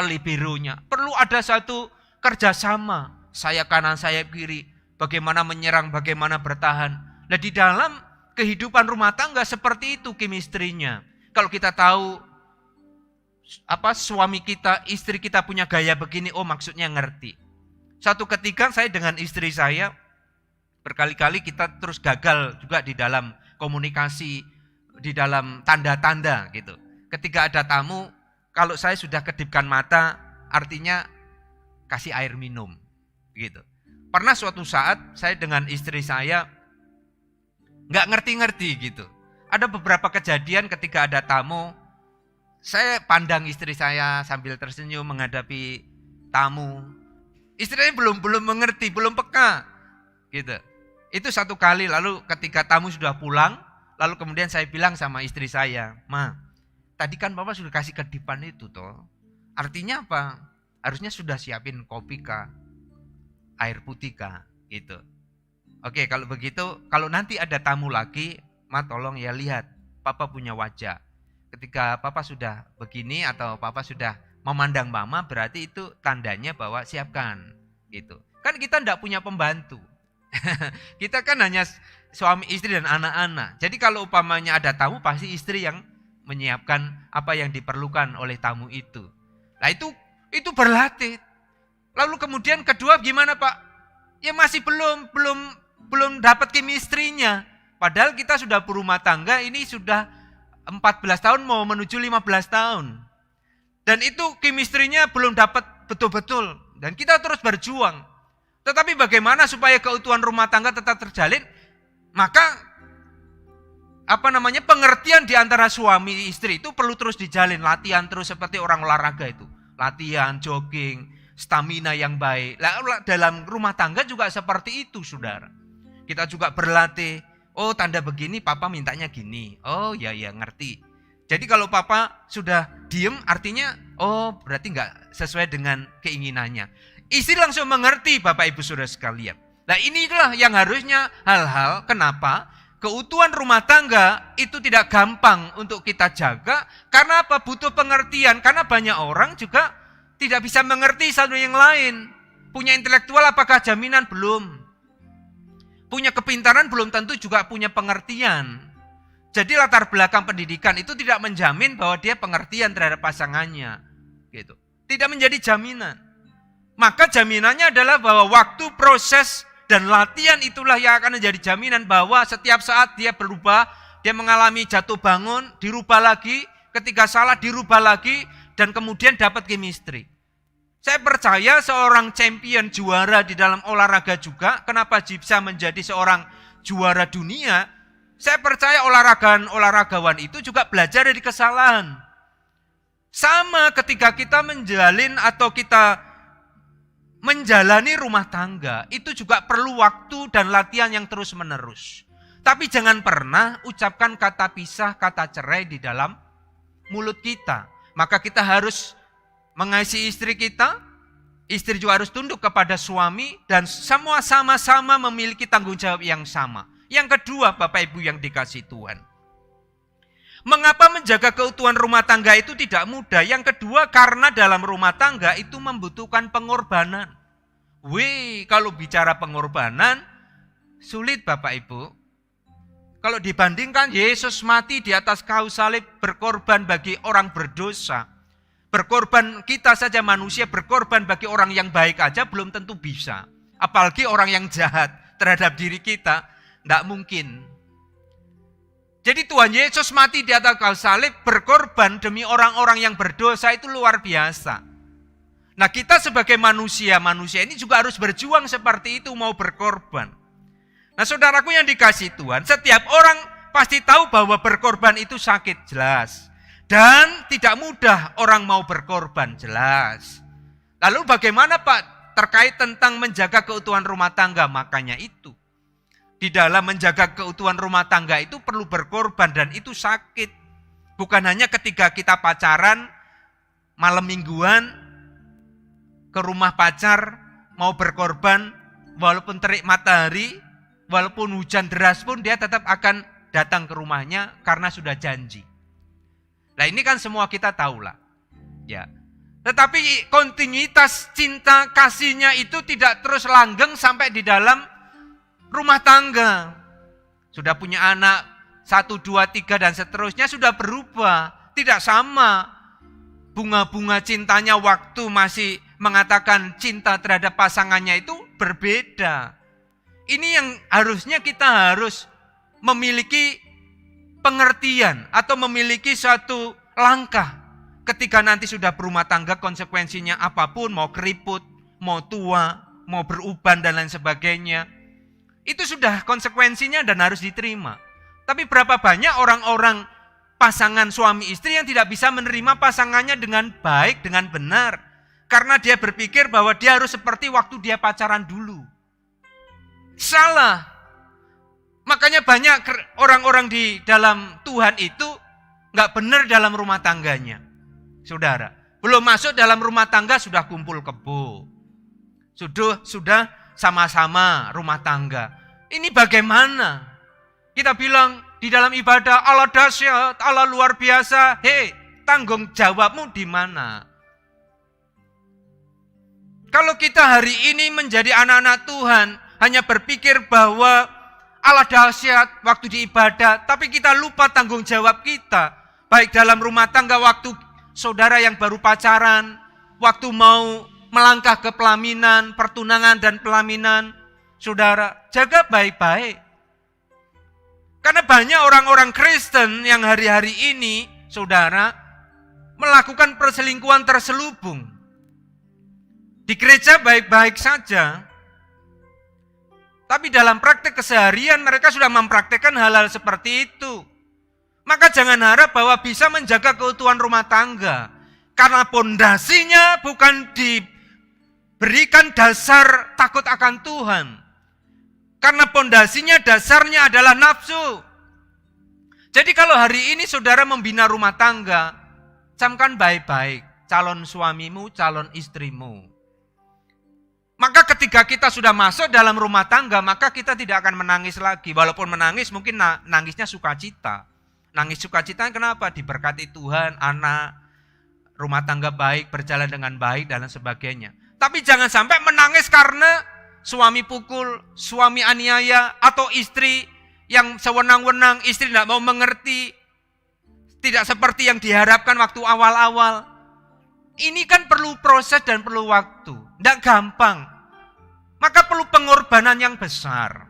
liberonya. Perlu ada satu kerjasama. Sayap kanan, sayap kiri. Bagaimana menyerang, bagaimana bertahan. Nah di dalam kehidupan rumah tangga seperti itu kimistrinya. Kalau kita tahu suami kita, istri kita punya gaya begini, oh maksudnya ngerti. Satu ketika saya dengan istri saya berkali-kali kita terus gagal juga di dalam komunikasi di dalam tanda-tanda gitu. Ketika ada tamu, kalau saya sudah kedipkan mata, artinya kasih air minum gitu. Pernah suatu saat saya dengan istri saya nggak ngerti-ngerti gitu. Ada beberapa kejadian ketika ada tamu, saya pandang istri saya sambil tersenyum menghadapi tamu. Istrinya belum mengerti, belum peka gitu. Itu satu kali, lalu ketika tamu sudah pulang, lalu kemudian saya bilang sama istri saya, "Ma, tadi kan Papa sudah kasih kedipan itu toh. Artinya apa? Harusnya sudah siapin kopi kah? Air putih kah?" Gitu. Oke, kalau begitu, kalau nanti ada tamu lagi, Ma tolong ya lihat, Papa punya wajah. Ketika Papa sudah begini atau Papa sudah memandang Mama, berarti itu tandanya bahwa siapkan. Gitu. Kan kita enggak punya pembantu. Kita kan hanya suami istri dan anak-anak. Jadi kalau umpamanya ada tamu, pasti istri yang menyiapkan apa yang diperlukan oleh tamu itu. Nah itu berlatih. Lalu kemudian kedua gimana Pak? Ya masih belum dapat chemistry-nya. Padahal kita sudah berumah tangga, ini sudah 14 tahun mau menuju 15 tahun. Dan itu chemistry-nya belum dapat betul-betul. Dan kita terus berjuang. Tetapi bagaimana supaya keutuhan rumah tangga tetap terjalin? Maka pengertian di antara suami istri itu perlu terus dijalin, latihan terus seperti orang olahraga itu. Latihan, jogging, stamina yang baik. Dalam rumah tangga juga seperti itu, Saudara. Kita juga berlatih. Oh, tanda begini Papa mintanya gini. Oh, ya ngerti. Jadi kalau Papa sudah diem artinya oh, berarti enggak sesuai dengan keinginannya. Istri langsung mengerti Bapak Ibu Saudara sekalian. Nah inilah yang harusnya hal-hal kenapa keutuhan rumah tangga itu tidak gampang untuk kita jaga. Karena apa? Butuh pengertian. Karena banyak orang juga tidak bisa mengerti satu yang lain. Punya intelektual apakah jaminan? Belum. Punya kepintaran belum tentu juga punya pengertian. Jadi latar belakang pendidikan itu tidak menjamin bahwa dia pengertian terhadap pasangannya. Gitu. Tidak menjadi jaminan. Maka jaminannya adalah bahwa waktu, proses, dan latihan itulah yang akan menjadi jaminan bahwa setiap saat dia berubah, dia mengalami jatuh bangun, dirubah lagi, ketika salah dirubah lagi, dan kemudian dapat chemistry. Saya percaya seorang champion juara di dalam olahraga juga, kenapa bisa menjadi seorang juara dunia, saya percaya olahragawan itu juga belajar dari kesalahan. Sama ketika kita menjalin atau kita menjalani rumah tangga, itu juga perlu waktu dan latihan yang terus menerus. Tapi jangan pernah ucapkan kata pisah, kata cerai di dalam mulut kita. Maka kita harus mengasihi istri kita, istri juga harus tunduk kepada suami, dan semua sama-sama memiliki tanggung jawab yang sama. Yang kedua, Bapak Ibu yang dikasihi Tuhan, mengapa menjaga keutuhan rumah tangga itu tidak mudah? Yang kedua, karena dalam rumah tangga itu membutuhkan pengorbanan. Kalau bicara pengorbanan, sulit Bapak Ibu. Kalau dibandingkan Yesus mati di atas kayu salib berkorban bagi orang berdosa. Berkorban kita saja manusia, berkorban bagi orang yang baik aja belum tentu bisa. Apalagi orang yang jahat terhadap diri kita, tidak mungkin. Jadi Tuhan Yesus mati di atas kayu salib berkorban demi orang-orang yang berdosa itu luar biasa. Nah kita sebagai manusia ini juga harus berjuang seperti itu, mau berkorban. Nah saudaraku yang dikasihi Tuhan, setiap orang pasti tahu bahwa berkorban itu sakit, jelas. Dan tidak mudah orang mau berkorban, jelas. Lalu bagaimana Pak terkait tentang menjaga keutuhan rumah tangga? Makanya itu. Di dalam menjaga keutuhan rumah tangga itu perlu berkorban dan itu sakit. Bukan hanya ketika kita pacaran, malam mingguan, ke rumah pacar, mau berkorban, walaupun terik matahari, walaupun hujan deras pun dia tetap akan datang ke rumahnya karena sudah janji. Nah ini kan semua kita tahu lah. Ya. Tetapi kontinuitas cinta kasihnya itu tidak terus langgeng sampai di dalam rumah tangga. Sudah punya anak 1, 2, 3 dan seterusnya sudah berubah. Tidak sama. Bunga-bunga cintanya waktu masih mengatakan cinta terhadap pasangannya itu berbeda. Ini yang harusnya kita harus memiliki pengertian atau memiliki suatu langkah ketika nanti sudah berumah tangga, konsekuensinya apapun, mau keriput, mau tua, mau beruban dan lain sebagainya. Itu sudah konsekuensinya dan harus diterima. Tapi berapa banyak orang-orang pasangan suami istri yang tidak bisa menerima pasangannya dengan baik, dengan benar. Karena dia berpikir bahwa dia harus seperti waktu dia pacaran dulu. Salah. Makanya banyak orang-orang di dalam Tuhan itu nggak benar dalam rumah tangganya. Saudara, belum masuk dalam rumah tangga sudah kumpul kebo. Sudah sama-sama rumah tangga. Ini bagaimana? Kita bilang di dalam ibadah, Allah dahsyat, Allah luar biasa. Hei, tanggung jawabmu di mana? Kalau kita hari ini menjadi anak-anak Tuhan, hanya berpikir bahwa Allah dahsyat waktu di ibadah, tapi kita lupa tanggung jawab kita. Baik dalam rumah tangga, waktu saudara yang baru pacaran, waktu mau melangkah ke pelaminan, pertunangan dan pelaminan, saudara, jaga baik-baik. Karena banyak orang-orang Kristen yang hari-hari ini, saudara, melakukan perselingkuhan terselubung. Di gereja baik-baik saja, tapi dalam praktek keseharian mereka sudah mempraktekkan hal-hal seperti itu. Maka jangan harap bahwa bisa menjaga keutuhan rumah tangga. Karena pondasinya bukan diberikan dasar takut akan Tuhan. Karena pondasinya dasarnya adalah nafsu. Jadi kalau hari ini saudara membina rumah tangga, camkan baik-baik calon suamimu, calon istrimu. Maka ketika kita sudah masuk dalam rumah tangga, maka kita tidak akan menangis lagi. Walaupun menangis mungkin nangisnya sukacita. Nangis sukacita kenapa? Diberkati Tuhan, anak, rumah tangga baik, berjalan dengan baik dan sebagainya. Tapi jangan sampai menangis karena suami pukul, suami aniaya, atau istri yang sewenang-wenang, istri tidak mau mengerti. Tidak seperti yang diharapkan waktu awal-awal. Ini kan perlu proses dan perlu waktu. Tidak gampang. Maka perlu pengorbanan yang besar.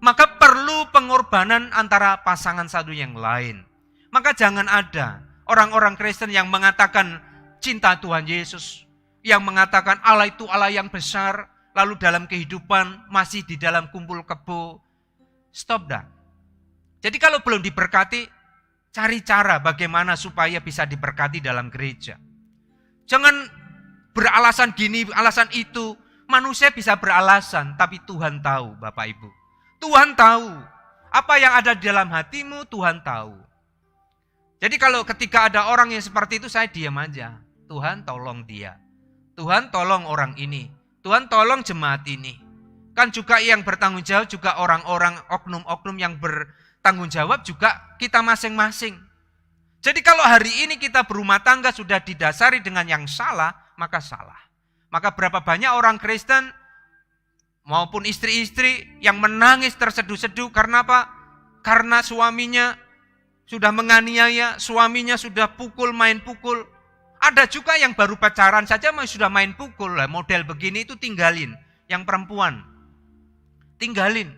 Maka perlu pengorbanan antara pasangan satu yang lain. Maka jangan ada orang-orang Kristen yang mengatakan cinta Tuhan Yesus. Yang mengatakan Allah itu Allah yang besar. Lalu dalam kehidupan masih di dalam kumpul kebo. Stop dah. Jadi kalau belum diberkati, cari cara bagaimana supaya bisa diberkati dalam gereja. Jangan beralasan gini, alasan itu. Manusia bisa beralasan, tapi Tuhan tahu, Bapak Ibu. Tuhan tahu. Apa yang ada di dalam hatimu, Tuhan tahu. Jadi kalau ketika ada orang yang seperti itu, saya diam aja. Tuhan tolong dia. Tuhan tolong orang ini. Tuhan tolong jemaat ini. Kan juga yang bertanggung jawab juga orang-orang oknum-oknum yang bertanggung jawab juga kita masing-masing. Jadi kalau hari ini kita berumah tangga sudah didasari dengan yang salah, maka salah. Maka berapa banyak orang Kristen maupun istri-istri yang menangis terseduh-seduh karena apa? Karena suaminya sudah menganiaya, suaminya sudah pukul, main pukul. Ada juga yang baru pacaran saja sudah main pukul. Model begini itu tinggalin, yang perempuan. Tinggalin.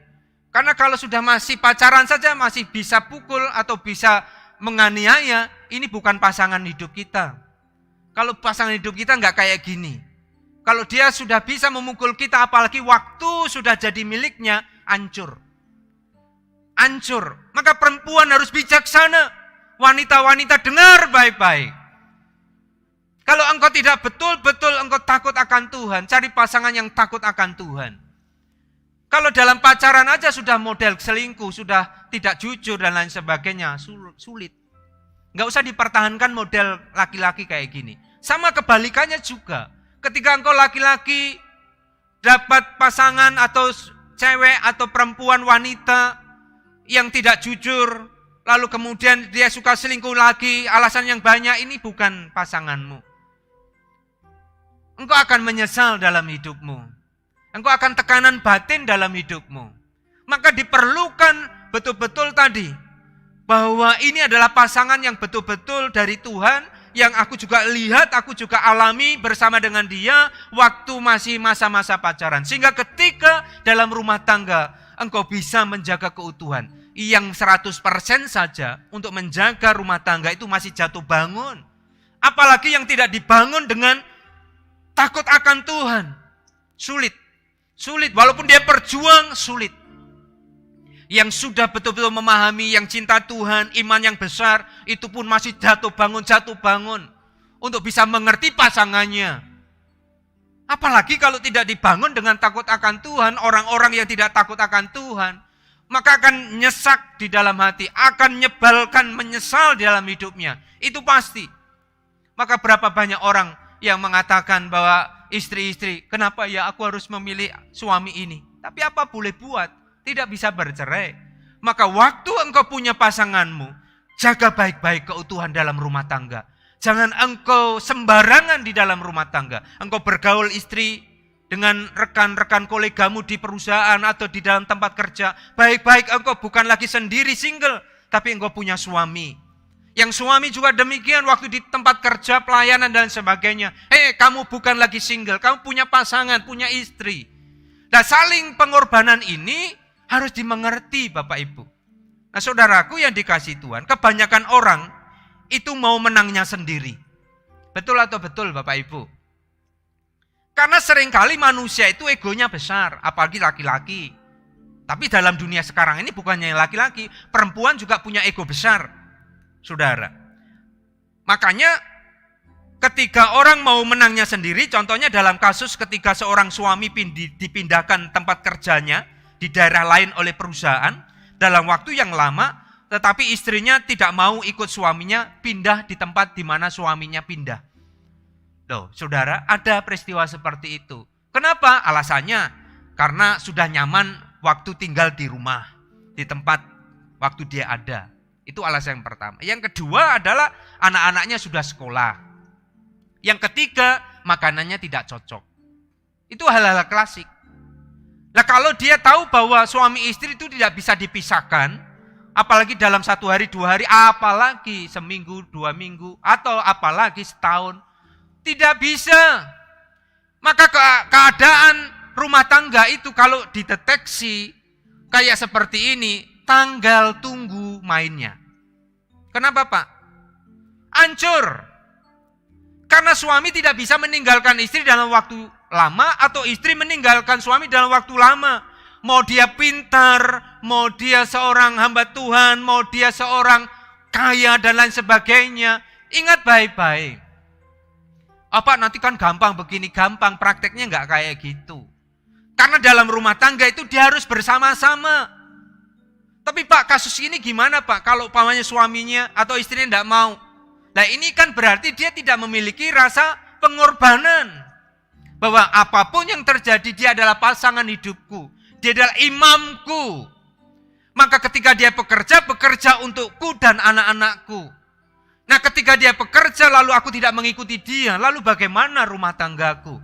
Karena kalau sudah masih pacaran saja masih bisa pukul atau bisa menganiaya, ini bukan pasangan hidup kita. Kalau pasangan hidup kita nggak kayak gini. Kalau dia sudah bisa memukul kita, apalagi waktu sudah jadi miliknya, hancur. Hancur. Maka perempuan harus bijaksana. Wanita-wanita dengar baik-baik. Kalau engkau tidak betul-betul engkau takut akan Tuhan, cari pasangan yang takut akan Tuhan. Kalau dalam pacaran aja sudah model selingkuh, sudah tidak jujur dan lain sebagainya, sulit. Nggak usah dipertahankan model laki-laki kayak gini. Sama kebalikannya juga. Ketika engkau laki-laki dapat pasangan atau cewek atau perempuan wanita yang tidak jujur, lalu kemudian dia suka selingkuh lagi, alasan yang banyak, ini bukan pasanganmu. Engkau akan menyesal dalam hidupmu. Engkau akan tekanan batin dalam hidupmu. Maka diperlukan betul-betul tadi, bahwa ini adalah pasangan yang betul-betul dari Tuhan, yang aku juga lihat, aku juga alami bersama dengan dia waktu masih masa-masa pacaran. Sehingga ketika dalam rumah tangga engkau bisa menjaga keutuhan. yang 100% saja untuk menjaga rumah tangga itu masih jatuh bangun. Apalagi yang tidak dibangun dengan takut akan Tuhan. Sulit. Walaupun dia berjuang, sulit. Yang sudah betul-betul memahami, yang cinta Tuhan, iman yang besar, itu pun masih jatuh bangun. Untuk bisa mengerti pasangannya. Apalagi kalau tidak dibangun dengan takut akan Tuhan, orang-orang yang tidak takut akan Tuhan, maka akan nyesak di dalam hati, akan menyebalkan, menyesal di dalam hidupnya. Itu pasti. Maka berapa banyak orang yang mengatakan bahwa istri-istri, kenapa ya aku harus memilih suami ini? Tapi apa boleh buat? Tidak bisa bercerai. Maka waktu engkau punya pasanganmu, jaga baik-baik keutuhan dalam rumah tangga. Jangan engkau sembarangan di dalam rumah tangga. Engkau bergaul istri dengan rekan-rekan kolegamu di perusahaan atau di dalam tempat kerja. Baik-baik engkau bukan lagi sendiri single, tapi engkau punya suami. Yang suami juga demikian waktu di tempat kerja, pelayanan dan sebagainya. Kamu bukan lagi single, kamu punya pasangan, punya istri. Nah, saling pengorbanan ini harus dimengerti Bapak Ibu. Nah, saudaraku yang dikasihi Tuhan, kebanyakan orang itu mau menangnya sendiri. Betul atau betul Bapak Ibu? Karena seringkali manusia itu egonya besar, apalagi laki-laki. Tapi dalam dunia sekarang ini bukannya laki-laki, perempuan juga punya ego besar, saudara. Makanya ketika orang mau menangnya sendiri, contohnya dalam kasus ketika seorang suami dipindahkan tempat kerjanya di daerah lain oleh perusahaan dalam waktu yang lama, tetapi istrinya tidak mau ikut suaminya pindah di tempat di mana suaminya pindah. Loh, saudara, ada peristiwa seperti itu. Kenapa? Alasannya karena sudah nyaman waktu tinggal di rumah, di tempat waktu dia ada. Itu alasan yang pertama. Yang kedua adalah anak-anaknya sudah sekolah. Yang ketiga, makanannya tidak cocok. Itu hal-hal klasik. Nah, kalau dia tahu bahwa suami istri itu tidak bisa dipisahkan, apalagi dalam 1 hari, 2 hari, apalagi seminggu, 2 minggu, atau apalagi setahun, tidak bisa. Maka keadaan rumah tangga itu kalau dideteksi kayak seperti ini, tanggal tunggu mainnya. Kenapa Pak? Hancur. Karena suami tidak bisa meninggalkan istri dalam waktu lama, atau istri meninggalkan suami dalam waktu lama. Mau dia pintar, mau dia seorang hamba Tuhan, mau dia seorang kaya dan lain sebagainya. Ingat baik-baik. Apa nanti kan gampang begini, gampang, prakteknya nggak kayak gitu. Karena dalam rumah tangga itu dia harus bersama-sama. Tapi Pak, kasus ini gimana Pak? Kalau umpamanya suaminya atau istrinya tidak mau. Nah, ini kan berarti dia tidak memiliki rasa pengorbanan. Bahwa apapun yang terjadi, dia adalah pasangan hidupku. Dia adalah imamku. Maka ketika dia bekerja untukku dan anak-anakku. Nah, ketika dia bekerja lalu aku tidak mengikuti dia, lalu bagaimana rumah tanggaku?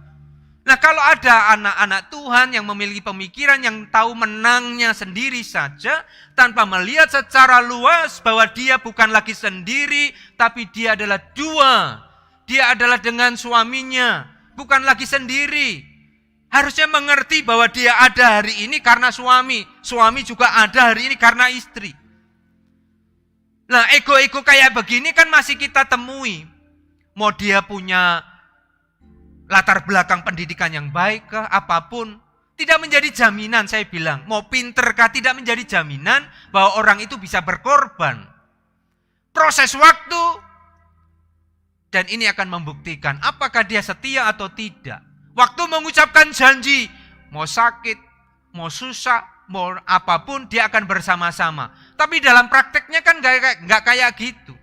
Nah, kalau ada anak-anak Tuhan yang memiliki pemikiran yang tahu menangnya sendiri saja, tanpa melihat secara luas bahwa dia bukan lagi sendiri, tapi dia adalah dua. Dia adalah dengan suaminya, bukan lagi sendiri. Harusnya mengerti bahwa dia ada hari ini karena suami juga ada hari ini karena istri. Nah, ego-ego kayak begini kan masih kita temui. Mau dia punya latar belakang pendidikan yang baik kah, apapun, tidak menjadi jaminan saya bilang. Mau pinter kah, tidak menjadi jaminan bahwa orang itu bisa berkorban. Proses waktu, dan ini akan membuktikan apakah dia setia atau tidak. Waktu mengucapkan janji, mau sakit, mau susah, mau apapun dia akan bersama-sama. Tapi dalam prakteknya kan nggak kayak gitu.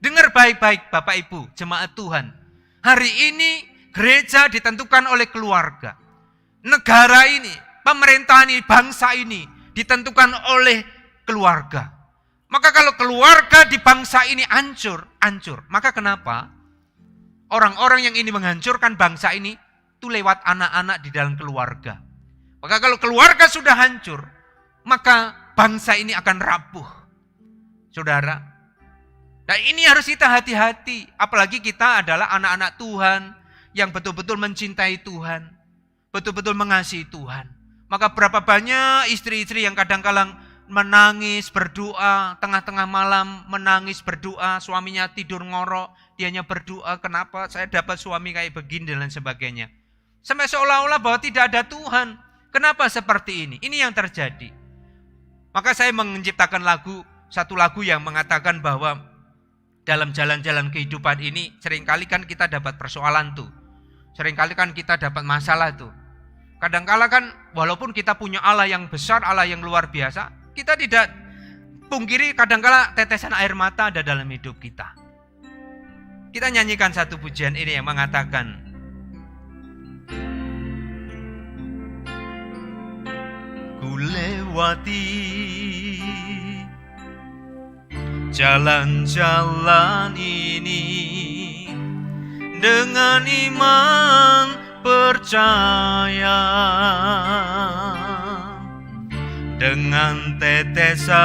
Dengar baik-baik Bapak Ibu, jemaat Tuhan. Hari ini gereja ditentukan oleh keluarga. Negara ini, pemerintahan ini, bangsa ini ditentukan oleh keluarga. Maka kalau keluarga di bangsa ini hancur. Maka kenapa? Orang-orang yang ini menghancurkan bangsa ini itu lewat anak-anak di dalam keluarga. Maka kalau keluarga sudah hancur, maka bangsa ini akan rapuh. Saudara, nah ini harus kita hati-hati. Apalagi kita adalah anak-anak Tuhan yang betul-betul mencintai Tuhan, betul-betul mengasihi Tuhan. Maka berapa banyak istri-istri yang kadang-kadang menangis, berdoa, tengah-tengah malam menangis, berdoa, suaminya tidur ngorok, dianya berdoa, kenapa saya dapat suami kayak begini dan lain sebagainya. Sampai seolah-olah bahwa tidak ada Tuhan. Kenapa seperti ini? Ini yang terjadi. Maka saya menciptakan satu lagu yang mengatakan bahwa dalam jalan-jalan kehidupan ini seringkali kan kita dapat persoalan tuh. Seringkali kan kita dapat masalah tuh. Kadangkala kan walaupun kita punya Allah yang besar, Allah yang luar biasa, kita tidak pungkiri kadangkala tetesan air mata ada dalam hidup kita. Kita nyanyikan satu pujian ini yang mengatakan, ku lewati jalan-jalan ini dengan iman percaya, dengan tetesan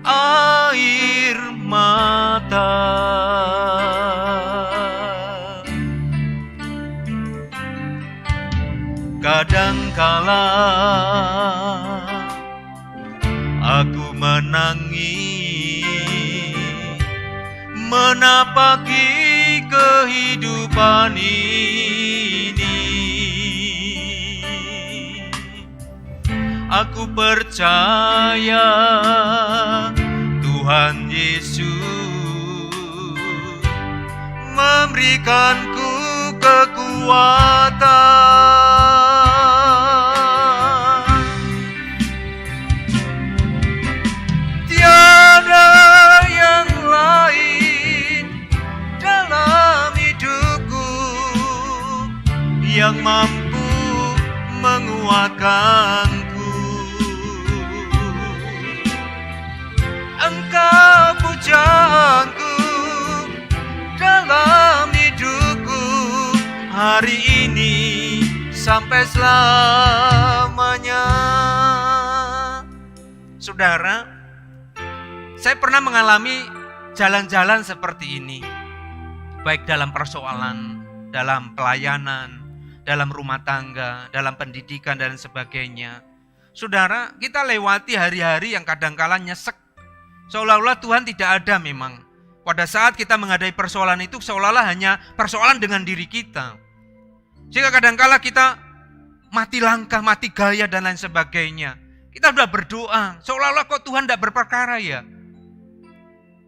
air mata. Kadangkala aku menangis menapaki kehidupan ini. Aku percaya Tuhan Yesus memberikanku kekuatan. Tiada yang lain dalam hidupku yang mampu menguatkanku. Engkau pujaanku dalam hidupku hari ini sampai selamanya. Saudara, saya pernah mengalami jalan-jalan seperti ini, baik dalam persoalan, dalam pelayanan, dalam rumah tangga, dalam pendidikan dan sebagainya. Saudara, kita lewati hari-hari yang kadangkala nyesek, seolah-olah Tuhan tidak ada memang. Pada saat kita menghadapi persoalan itu seolah-olah hanya persoalan dengan diri kita. Sehingga kadangkala kita mati langkah, mati gaya dan lain sebagainya. Kita sudah berdoa, seolah-olah kok Tuhan tidak berperkara ya.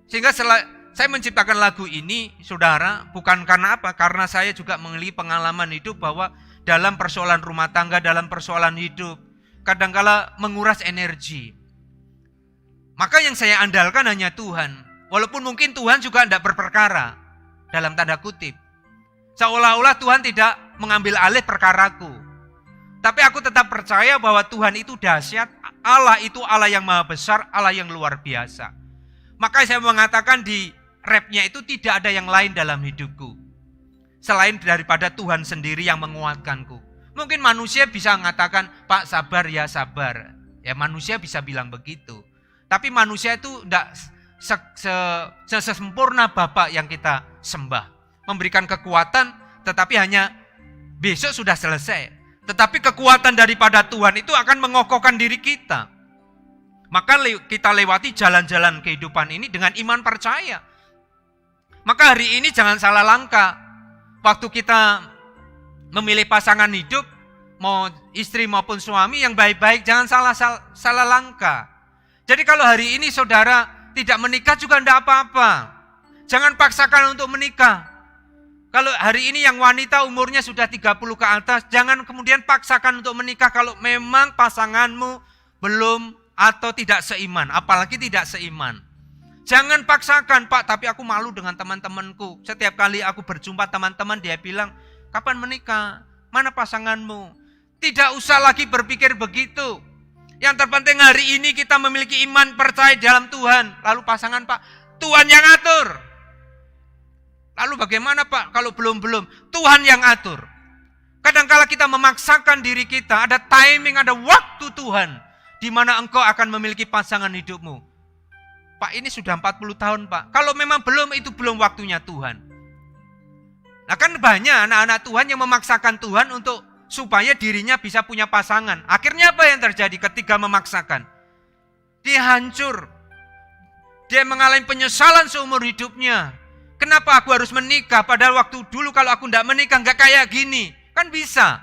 Sehingga saya menciptakan lagu ini, saudara, bukan karena apa? Karena saya juga memiliki pengalaman hidup bahwa dalam persoalan rumah tangga, dalam persoalan hidup, kadangkala menguras energi. Maka yang saya andalkan hanya Tuhan. Walaupun mungkin Tuhan juga tidak berperkara, dalam tanda kutip. Seolah-olah Tuhan tidak mengambil alih perkaraku. Tapi aku tetap percaya bahwa Tuhan itu dahsyat, Allah itu Allah yang maha besar, Allah yang luar biasa. Maka saya mengatakan di rapnya itu tidak ada yang lain dalam hidupku. Selain daripada Tuhan sendiri yang menguatkanku. Mungkin manusia bisa mengatakan, Pak sabar ya sabar. Ya manusia bisa bilang begitu. Tapi manusia itu tidak sesempurna Bapa yang kita sembah. Memberikan kekuatan tetapi hanya besok sudah selesai. Tetapi kekuatan daripada Tuhan itu akan mengokohkan diri kita. Maka kita lewati jalan-jalan kehidupan ini dengan iman percaya. Maka hari ini jangan salah langkah. Waktu kita memilih pasangan hidup, mau istri maupun suami yang baik-baik, jangan salah langkah. Jadi kalau hari ini saudara tidak menikah juga tidak apa-apa. Jangan paksakan untuk menikah. Kalau hari ini yang wanita umurnya sudah 30 ke atas, jangan kemudian paksakan untuk menikah kalau memang pasanganmu belum atau tidak seiman, apalagi tidak seiman. Jangan paksakan, Pak, tapi aku malu dengan teman-temanku. Setiap kali aku berjumpa teman-teman, dia bilang, kapan menikah? Mana pasanganmu? Tidak usah lagi berpikir begitu. Yang terpenting hari ini kita memiliki iman percaya dalam Tuhan. Lalu pasangan, Pak, Tuhan yang atur. Lalu bagaimana, Pak, kalau belum? Tuhan yang atur. Kadangkala kita memaksakan diri kita, ada timing, ada waktu Tuhan. Di mana engkau akan memiliki pasangan hidupmu. Pak, ini sudah 40 tahun, Pak. Kalau memang belum, itu belum waktunya Tuhan. Nah kan banyak anak-anak Tuhan yang memaksakan Tuhan untuk supaya dirinya bisa punya pasangan. Akhirnya apa yang terjadi ketika memaksakan? Dia hancur. Dia mengalami penyesalan seumur hidupnya. Kenapa aku harus menikah? Padahal waktu dulu kalau aku tidak menikah nggak kayak gini. Kan bisa.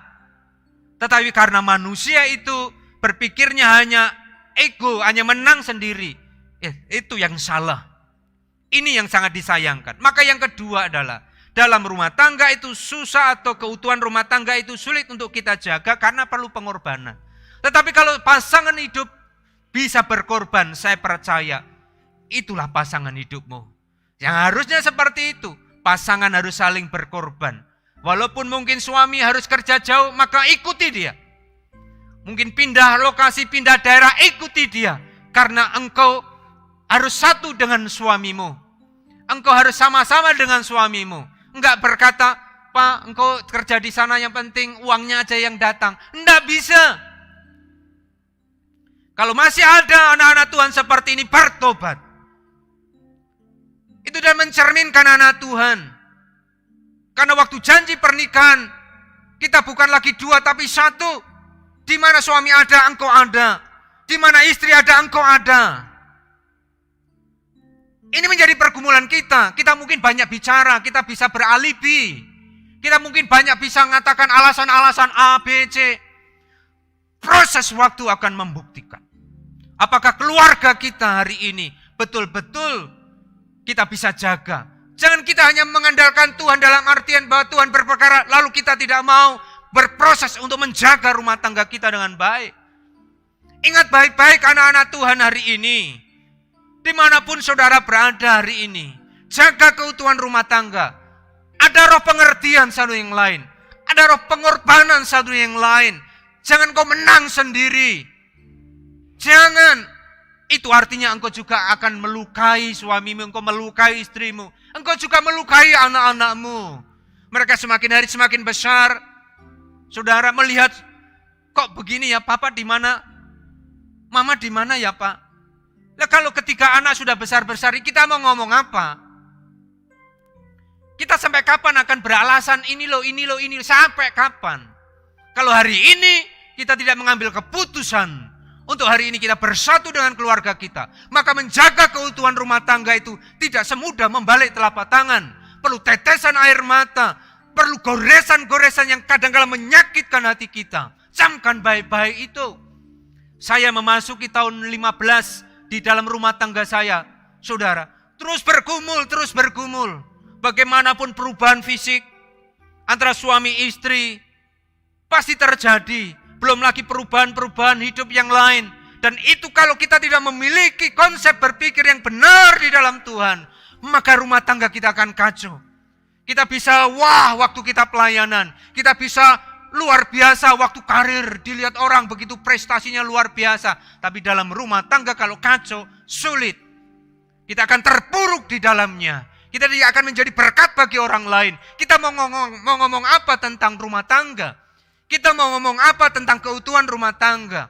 Tetapi karena manusia itu berpikirnya hanya ego, hanya menang sendiri. Itu yang salah. Ini yang sangat disayangkan. Maka yang kedua adalah dalam rumah tangga itu susah atau keutuhan rumah tangga itu sulit untuk kita jaga karena perlu pengorbanan. Tetapi kalau pasangan hidup bisa berkorban, saya percaya itulah pasangan hidupmu. Yang harusnya seperti itu. Pasangan harus saling berkorban. Walaupun mungkin suami harus kerja jauh, maka ikuti dia. Mungkin pindah lokasi, pindah daerah, ikuti dia. Karena engkau harus satu dengan suamimu. Engkau harus sama-sama dengan suamimu. Enggak berkata, Pak, engkau kerja di sana yang penting uangnya aja yang datang. Enggak bisa. Kalau masih ada anak-anak Tuhan seperti ini, bertobat. Itu dan mencerminkan anak Tuhan. Karena waktu janji pernikahan, kita bukan lagi dua tapi satu. Di mana suami ada, engkau ada. Di mana istri ada, engkau ada. Ini menjadi pergumulan kita. Kita mungkin banyak bicara, kita bisa beralibi. Kita mungkin banyak bisa mengatakan alasan-alasan A, B, C. Proses waktu akan membuktikan. Apakah keluarga kita hari ini betul-betul kita bisa jaga. Jangan kita hanya mengandalkan Tuhan dalam artian bahwa Tuhan berperkara, lalu kita tidak mau berproses untuk menjaga rumah tangga kita dengan baik. Ingat baik-baik anak-anak Tuhan hari ini. Dimanapun saudara berada hari ini, jaga keutuhan rumah tangga. Ada roh pengertian satu yang lain. Ada roh pengorbanan satu yang lain. Jangan kau menang sendiri. Jangan. Itu artinya engkau juga akan melukai suamimu, engkau melukai istrimu. Engkau juga melukai anak-anakmu. Mereka semakin hari semakin besar. Saudara melihat, kok begini ya, Papa di mana? Mama di mana ya, Pak? Nah, kalau ketika anak sudah besar-besar, kita mau ngomong apa? Kita sampai kapan akan beralasan ini loh, sampai kapan? Kalau hari ini kita tidak mengambil keputusan untuk hari ini kita bersatu dengan keluarga kita, maka menjaga keutuhan rumah tangga itu tidak semudah membalik telapak tangan. Perlu tetesan air mata, perlu goresan-goresan yang kadang-kadang menyakitkan hati kita. Camkan baik-baik itu. Saya memasuki tahun 15 di dalam rumah tangga saya, saudara, terus bergumul. Bagaimanapun perubahan fisik antara suami istri pasti terjadi. Belum lagi perubahan-perubahan hidup yang lain. Dan itu kalau kita tidak memiliki konsep berpikir yang benar di dalam Tuhan, maka rumah tangga kita akan kacau. Kita bisa waktu kita pelayanan, kita bisa luar biasa waktu karir, dilihat orang begitu prestasinya luar biasa. Tapi dalam rumah tangga kalau kacau, sulit. Kita akan terpuruk di dalamnya. Kita tidak akan menjadi berkat bagi orang lain. Kita mau ngomong apa tentang rumah tangga? Kita mau ngomong apa tentang keutuhan rumah tangga?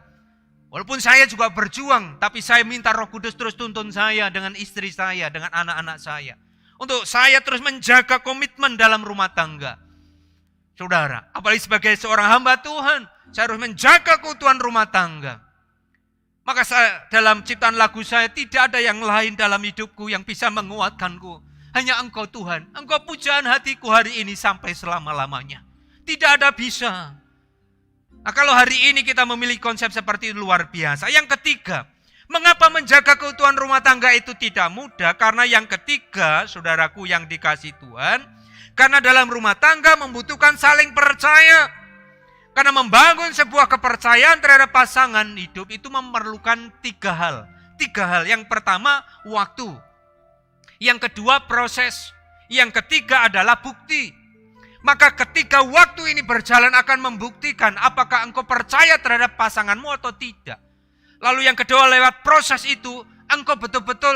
Walaupun saya juga berjuang, tapi saya minta Roh Kudus terus tuntun saya dengan istri saya, dengan anak-anak saya. Untuk saya terus menjaga komitmen dalam rumah tangga. Saudara, apalagi sebagai seorang hamba Tuhan, saya harus menjaga keutuhan rumah tangga. Maka dalam ciptaan lagu saya, tidak ada yang lain dalam hidupku yang bisa menguatkanku. Hanya Engkau Tuhan, Engkau pujaan hatiku hari ini sampai selama-lamanya. Tidak ada bisa. Nah, kalau hari ini kita memiliki konsep seperti itu luar biasa. Yang ketiga, mengapa menjaga keutuhan rumah tangga itu tidak mudah? Karena yang ketiga, saudaraku yang dikasih Tuhan, karena dalam rumah tangga membutuhkan saling percaya. Karena membangun sebuah kepercayaan terhadap pasangan hidup itu memerlukan tiga hal. Yang pertama, waktu. Yang kedua, proses. Yang ketiga adalah bukti. Maka ketika waktu ini berjalan akan membuktikan apakah engkau percaya terhadap pasanganmu atau tidak. Lalu yang kedua, lewat proses itu engkau betul-betul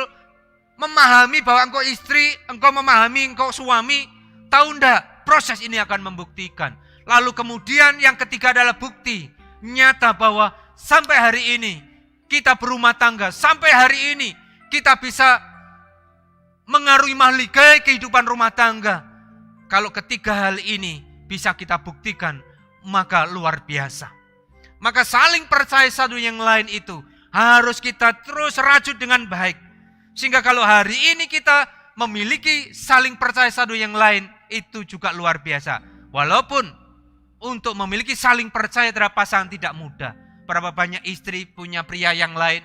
memahami bahwa engkau istri, engkau memahami engkau suami. Tahu enggak, proses ini akan membuktikan. Lalu kemudian yang ketiga adalah bukti. Nyata bahwa sampai hari ini kita berumah tangga. Sampai hari ini kita bisa mengaruhi mahligai kehidupan rumah tangga. Kalau ketiga hal ini bisa kita buktikan, maka luar biasa. Maka saling percaya satu yang lain itu harus kita terus rajut dengan baik. Sehingga kalau hari ini kita memiliki saling percaya satu yang lain, itu juga luar biasa. Walaupun untuk memiliki saling percaya terhadap pasangan tidak mudah. Berapa banyak istri punya pria yang lain,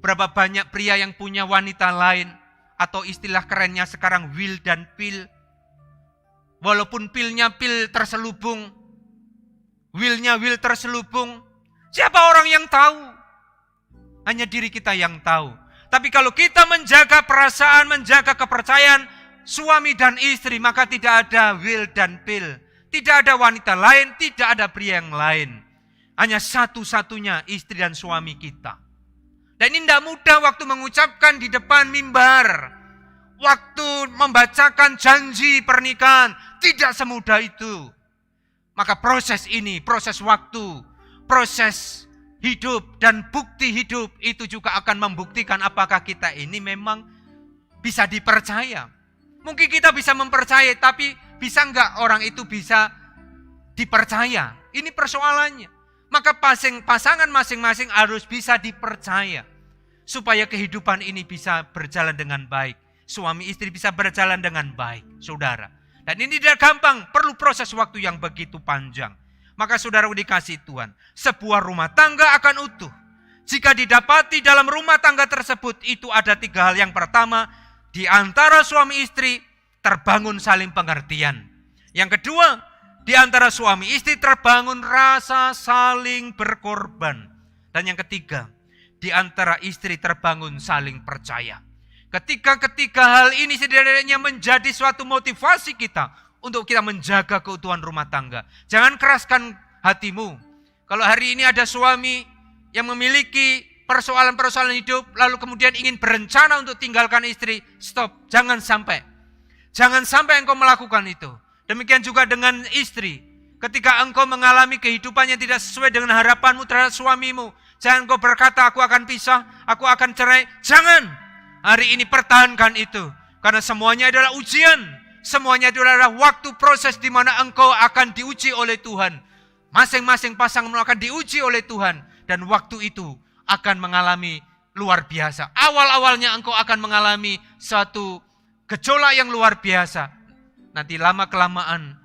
berapa banyak pria yang punya wanita lain, atau istilah kerennya sekarang will dan pill. Walaupun pillnya pill terselubung, willnya will terselubung, siapa orang yang tahu? Hanya diri kita yang tahu. Tapi kalau kita menjaga perasaan, menjaga kepercayaan suami dan istri, maka tidak ada will dan pill. Tidak ada wanita lain, tidak ada pria yang lain. Hanya satu-satunya istri dan suami kita. Dan ini tidak mudah waktu mengucapkan di depan mimbar. Waktu membacakan janji pernikahan. Tidak semudah itu. Maka proses ini, proses waktu, proses hidup dan bukti hidup itu juga akan membuktikan apakah kita ini memang bisa dipercaya. Mungkin kita bisa mempercayai, tapi bisa enggak orang itu bisa dipercaya? Ini persoalannya. Maka pasangan masing-masing harus bisa dipercaya. Supaya kehidupan ini bisa berjalan dengan baik. Suami istri bisa berjalan dengan baik, saudara. Dan ini tidak gampang, perlu proses waktu yang begitu panjang. Maka saudara dikasih Tuhan, sebuah rumah tangga akan utuh jika didapati dalam rumah tangga tersebut itu ada 3 hal. Yang pertama, di antara suami istri terbangun saling pengertian. Yang kedua, di antara suami istri terbangun rasa saling berkorban. Dan yang ketiga, di antara istri terbangun saling percaya. Ketika hal ini setidaknya menjadi suatu motivasi kita untuk kita menjaga keutuhan rumah tangga. Jangan keraskan hatimu. Kalau hari ini ada suami yang memiliki persoalan-persoalan hidup, lalu kemudian ingin berencana untuk tinggalkan istri, stop, jangan sampai. Jangan sampai engkau melakukan itu. Demikian juga dengan istri. Ketika engkau mengalami kehidupan yang tidak sesuai dengan harapanmu terhadap suamimu, jangan engkau berkata, aku akan pisah, aku akan cerai. Jangan. Hari ini pertahankan itu. Karena semuanya adalah ujian. Semuanya adalah waktu proses di mana engkau akan diuji oleh Tuhan. Masing-masing pasanganmu akan diuji oleh Tuhan. Dan waktu itu akan mengalami luar biasa. Awal-awalnya engkau akan mengalami satu gejolak yang luar biasa. Nanti lama-kelamaan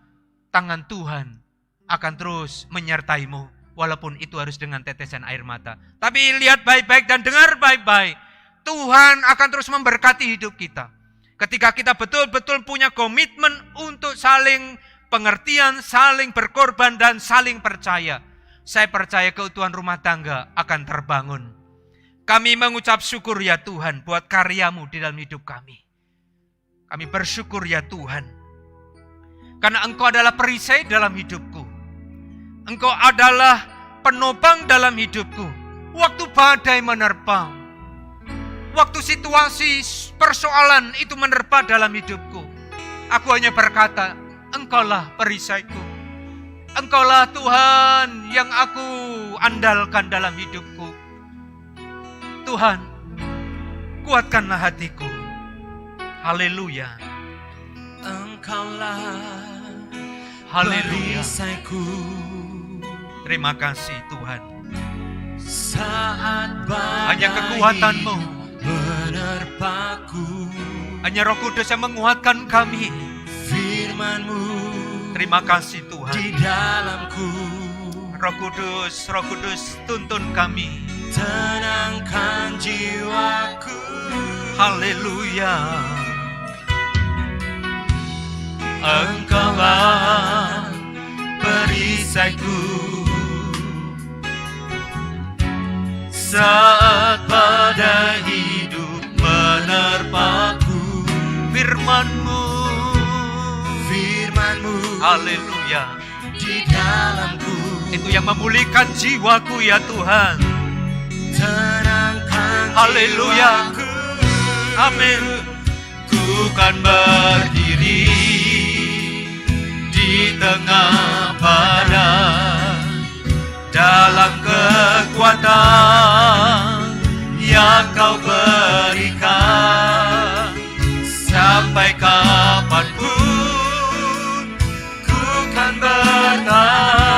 tangan Tuhan akan terus menyertaimu. Walaupun itu harus dengan tetesan air mata. Tapi lihat baik-baik dan dengar baik-baik. Tuhan akan terus memberkati hidup kita. Ketika kita betul-betul punya komitmen untuk saling pengertian, saling berkorban dan saling percaya. Saya percaya keutuhan rumah tangga akan terbangun. Kami mengucap syukur ya Tuhan buat karyamu di dalam hidup kami. Kami bersyukur ya Tuhan. Karena Engkau adalah perisai dalam hidupku. Engkau adalah penopang dalam hidupku. Waktu badai menerpa. Waktu situasi persoalan itu menerpa dalam hidupku. Aku hanya berkata, Engkaulah perisaiku. Engkaulah Tuhan yang aku andalkan dalam hidupku. Tuhan, kuatkanlah hatiku. Haleluya. Engkaulah perisaiku. Terima kasih Tuhan. Saat badai hanya kekuatan-Mu menerpaku, hanya Roh Kudus yang menguatkan kami. Firman-Mu Terima kasih Tuhan. di dalamku. Roh Kudus tuntun kami. Tenangkan jiwaku. Haleluya. Engkaulah perisaiku. Saat badai hidup menerpaku, Firman-Mu, haleluya, di dalamku. itu yang memulihkan jiwaku ya Tuhan. Tenangkan Haleluya. jiwaku. Amin. Ku kan berdiri di tengah badai dalam kekuatan yang Kau berikan. Sampai kapanpun ku kan bertahan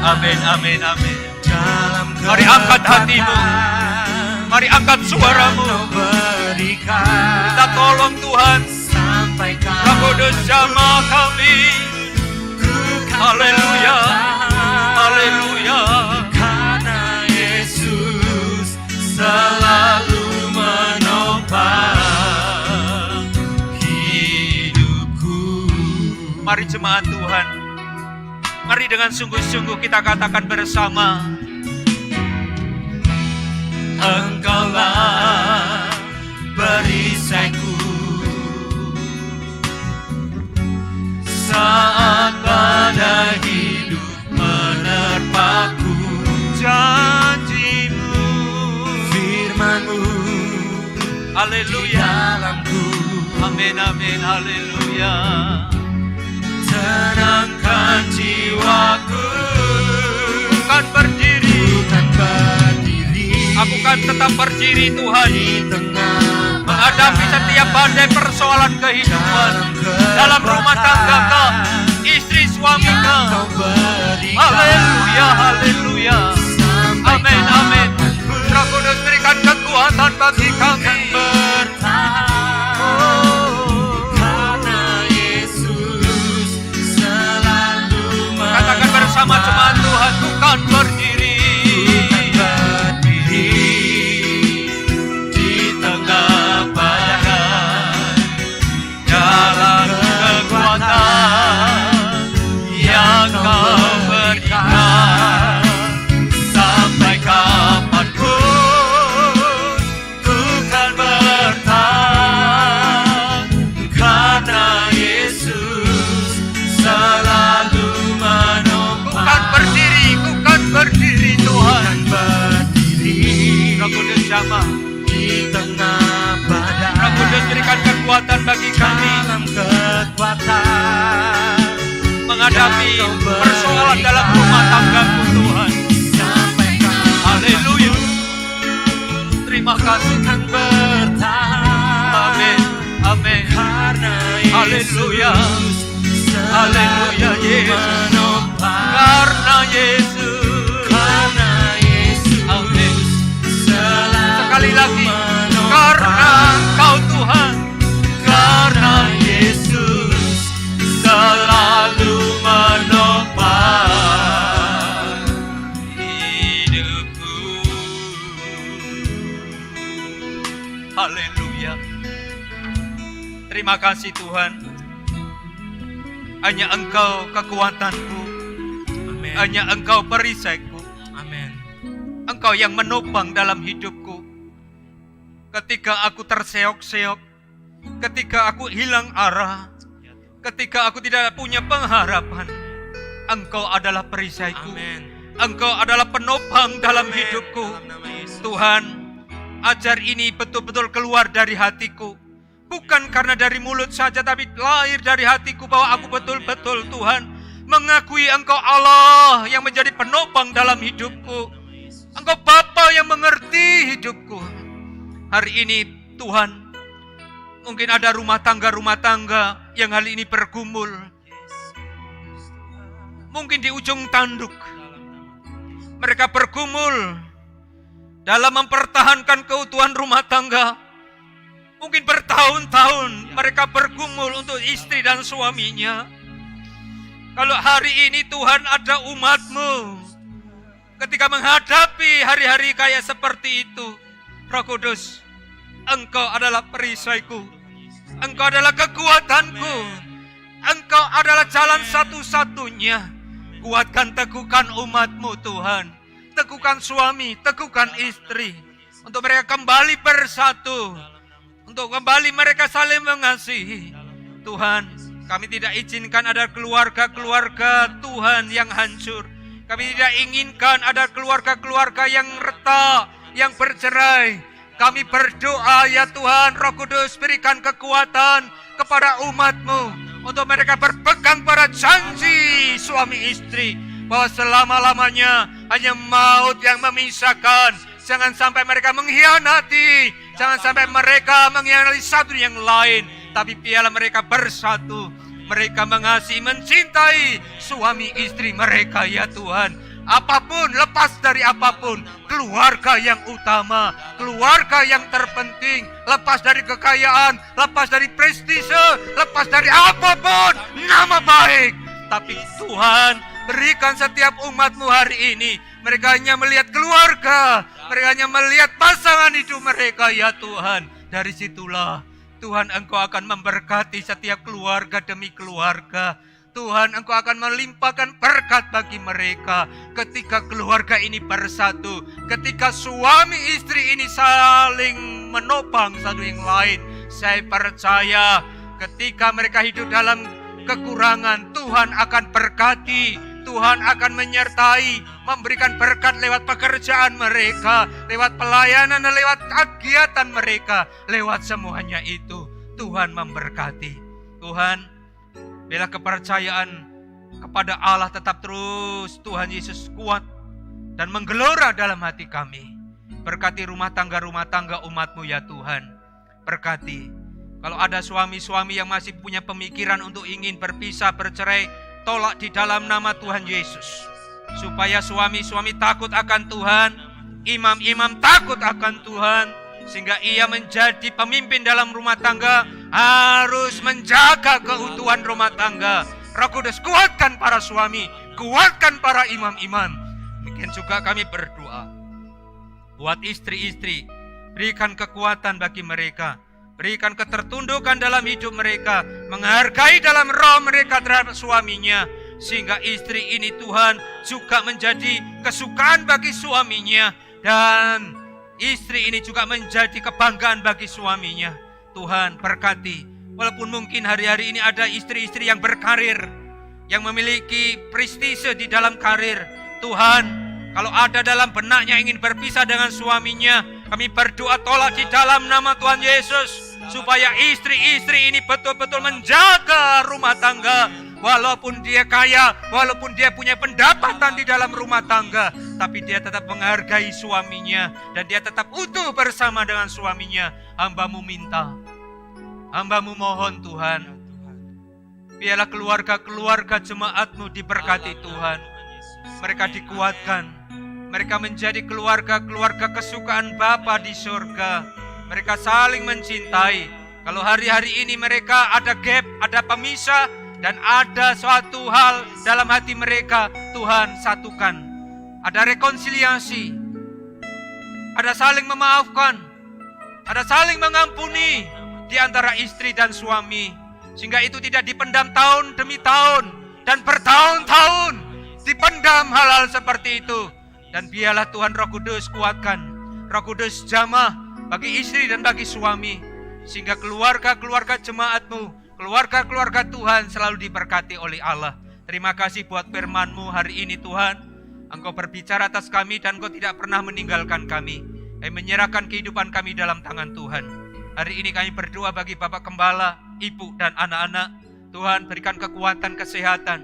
Amin, amin, amin. Dalam Mari angkat hatimu. Mari angkat suaramu. Kita tolong Tuhan. Roh Kudus jamah kami. Haleluya. Haleluya. Karena Yesus selalu menopang hidupku. Mari jemaat Tuhan. Mari dengan sungguh-sungguh kita katakan bersama. Engkaulah perisaiku saat badai hidup menerpaku. Janjimu, Firman-Mu haleluya. dalamku. Amin, amin, haleluya. Tenangkan jiwaku. Bukan berdiri, Bukan berdiri aku kan tetap berdiri Tuhan. di tengah Menghadapi setiap badai persoalan kehidupan. Dalam rumah tangga kau, istri suami kau. Haleluya, haleluya. Amin, amin. Roh Kudus berikan kekuatan bagi kami. Karena Yesus selalu Katakan bersama jemaat Tuhan, bukan berdiri. di tengah badai. Dalam kekuatan yang kau berikan. Sampai kapanpun ku kan bertahan. Karena Yesus selalu menopang. Bukan berdiri Tuhan. Berdiri Roh Kudus jamah. di tengah badai. Roh Kudus berikan kekuatan bagi kami dalam kekuatan menghadapi persoalan dalam rumah tanggaku Tuhan. sampai kapan Haleluya. Terima kasih. kan bertahan. Amin. Amin. Karena Haleluya. Yesus Haleluya, selalu Yesus. menopang. Karena Yesus. Karena Yesus Amin. selalu Sekali lagi. menopang. Karena Engkau Tuhan. Karena Yesus selalu menopang hidupku. Haleluya. Terima kasih Tuhan. Hanya Engkau kekuatanku. Amin. Hanya Engkau perisaiku. Amin. Engkau yang menopang dalam hidupku. Ketika aku terseok-seok, ketika aku hilang arah, ketika aku tidak punya pengharapan, Engkau adalah perisaiku. Amin. Engkau adalah penopang dalam Amin. hidupku. Dalam nama Yesus. Tuhan, ajar ini betul-betul keluar dari hatiku. Bukan karena dari mulut saja, tapi lahir dari hatiku bahwa aku betul-betul Tuhan mengakui Engkau Allah yang menjadi penopang dalam hidupku. Engkau Bapa yang mengerti hidupku. Hari ini Tuhan, mungkin ada rumah tangga yang hari ini bergumul. Mungkin di ujung tanduk mereka bergumul dalam mempertahankan keutuhan rumah tangga. Mungkin bertahun-tahun mereka bergumul untuk istri dan suaminya. Kalau hari ini Tuhan ada umat-Mu, ketika menghadapi hari-hari kayak seperti itu, Roh Kudus, Engkau adalah perisaiku, Engkau adalah kekuatanku, Engkau adalah jalan satu-satunya. Kuatkan, teguhkan umat-Mu Tuhan, teguhkan suami, teguhkan istri, untuk mereka kembali bersatu, untuk kembali mereka saling mengasihi. Tuhan, kami tidak izinkan ada keluarga-keluarga Tuhan yang hancur. Kami tidak inginkan ada keluarga-keluarga yang retak, yang bercerai. Kami berdoa ya Tuhan, Roh Kudus berikan kekuatan kepada umat-Mu untuk mereka berpegang pada janji suami istri, bahwa selama-lamanya hanya maut yang memisahkan. Jangan sampai mereka mengkhianati, jangan sampai mereka mengkhianati satu yang lain, tapi biarlah mereka bersatu. Mereka mengasihi, mencintai suami istri mereka ya Tuhan. apapun, lepas dari apapun, keluarga yang utama, keluarga yang terpenting, lepas dari kekayaan, lepas dari prestise, lepas dari apapun, nama baik. Tapi Tuhan, berikan setiap umat-Mu hari ini, mereka hanya melihat keluarga, mereka hanya melihat pasangan hidup mereka, ya Tuhan. Dari situlah Tuhan, Engkau akan memberkati setiap keluarga demi keluarga. Tuhan, Engkau akan melimpahkan berkat bagi mereka ketika keluarga ini bersatu, ketika suami istri ini saling menopang satu yang lain. Saya percaya ketika mereka hidup dalam kekurangan, Tuhan akan berkati, Tuhan akan menyertai, memberikan berkat lewat pekerjaan mereka, lewat pelayanan dan lewat kegiatan mereka, lewat semuanya itu Tuhan memberkati. Tuhan, bila kepercayaan kepada Allah tetap terus Tuhan Yesus kuat dan menggelora dalam hati kami. Berkati rumah tangga umat-Mu ya Tuhan. Berkati. Kalau ada suami-suami yang masih punya pemikiran untuk ingin berpisah, bercerai, tolak di dalam nama Tuhan Yesus. Supaya suami-suami takut akan Tuhan, imam-imam takut akan Tuhan, sehingga ia menjadi pemimpin dalam rumah tangga, harus menjaga keutuhan rumah tangga. Roh Kudus, kuatkan para suami, kuatkan para imam-imam. Demikian juga kami berdoa buat istri-istri, berikan kekuatan bagi mereka, berikan ketertundukan dalam hidup mereka, menghargai dalam roh mereka terhadap suaminya, sehingga istri ini Tuhan juga menjadi kesukaan bagi suaminya, dan istri ini juga menjadi kebanggaan bagi suaminya. Tuhan berkati, walaupun mungkin hari-hari ini ada istri-istri yang berkarir, yang memiliki prestise di dalam karir. Tuhan, kalau ada dalam benaknya ingin berpisah dengan suaminya, kami berdoa tolak di dalam nama Tuhan Yesus, supaya istri-istri ini betul-betul menjaga rumah tangga. Walaupun dia kaya, walaupun dia punya pendapatan di dalam rumah tangga, tapi dia tetap menghargai suaminya, dan dia tetap utuh bersama dengan suaminya. Hamba-Mu minta, Hamba-Mu mohon Tuhan, biarlah keluarga-keluarga jemaat-Mu diberkati Tuhan. Mereka dikuatkan, mereka menjadi keluarga-keluarga kesukaan Bapa di surga. Mereka saling mencintai. Kalau hari-hari ini mereka ada gap, ada pemisah, dan ada suatu hal dalam hati mereka, Tuhan satukan. Ada rekonsiliasi, ada saling memaafkan, ada saling mengampuni di antara istri dan suami, sehingga itu tidak dipendam tahun demi tahun dan bertahun-tahun dipendam hal-hal seperti itu. Dan biarlah Tuhan Roh Kudus kuatkan, Roh Kudus jamah bagi istri dan bagi suami, sehingga keluarga-keluarga jemaat-Mu, keluarga-keluarga Tuhan selalu diberkati oleh Allah. Terima kasih buat firman-Mu hari ini Tuhan. Engkau berbicara atas kami dan Engkau tidak pernah meninggalkan kami. Kami menyerahkan kehidupan kami dalam tangan Tuhan. Hari ini kami berdoa bagi Bapak Gembala, Ibu dan anak-anak. Tuhan berikan kekuatan, kesehatan.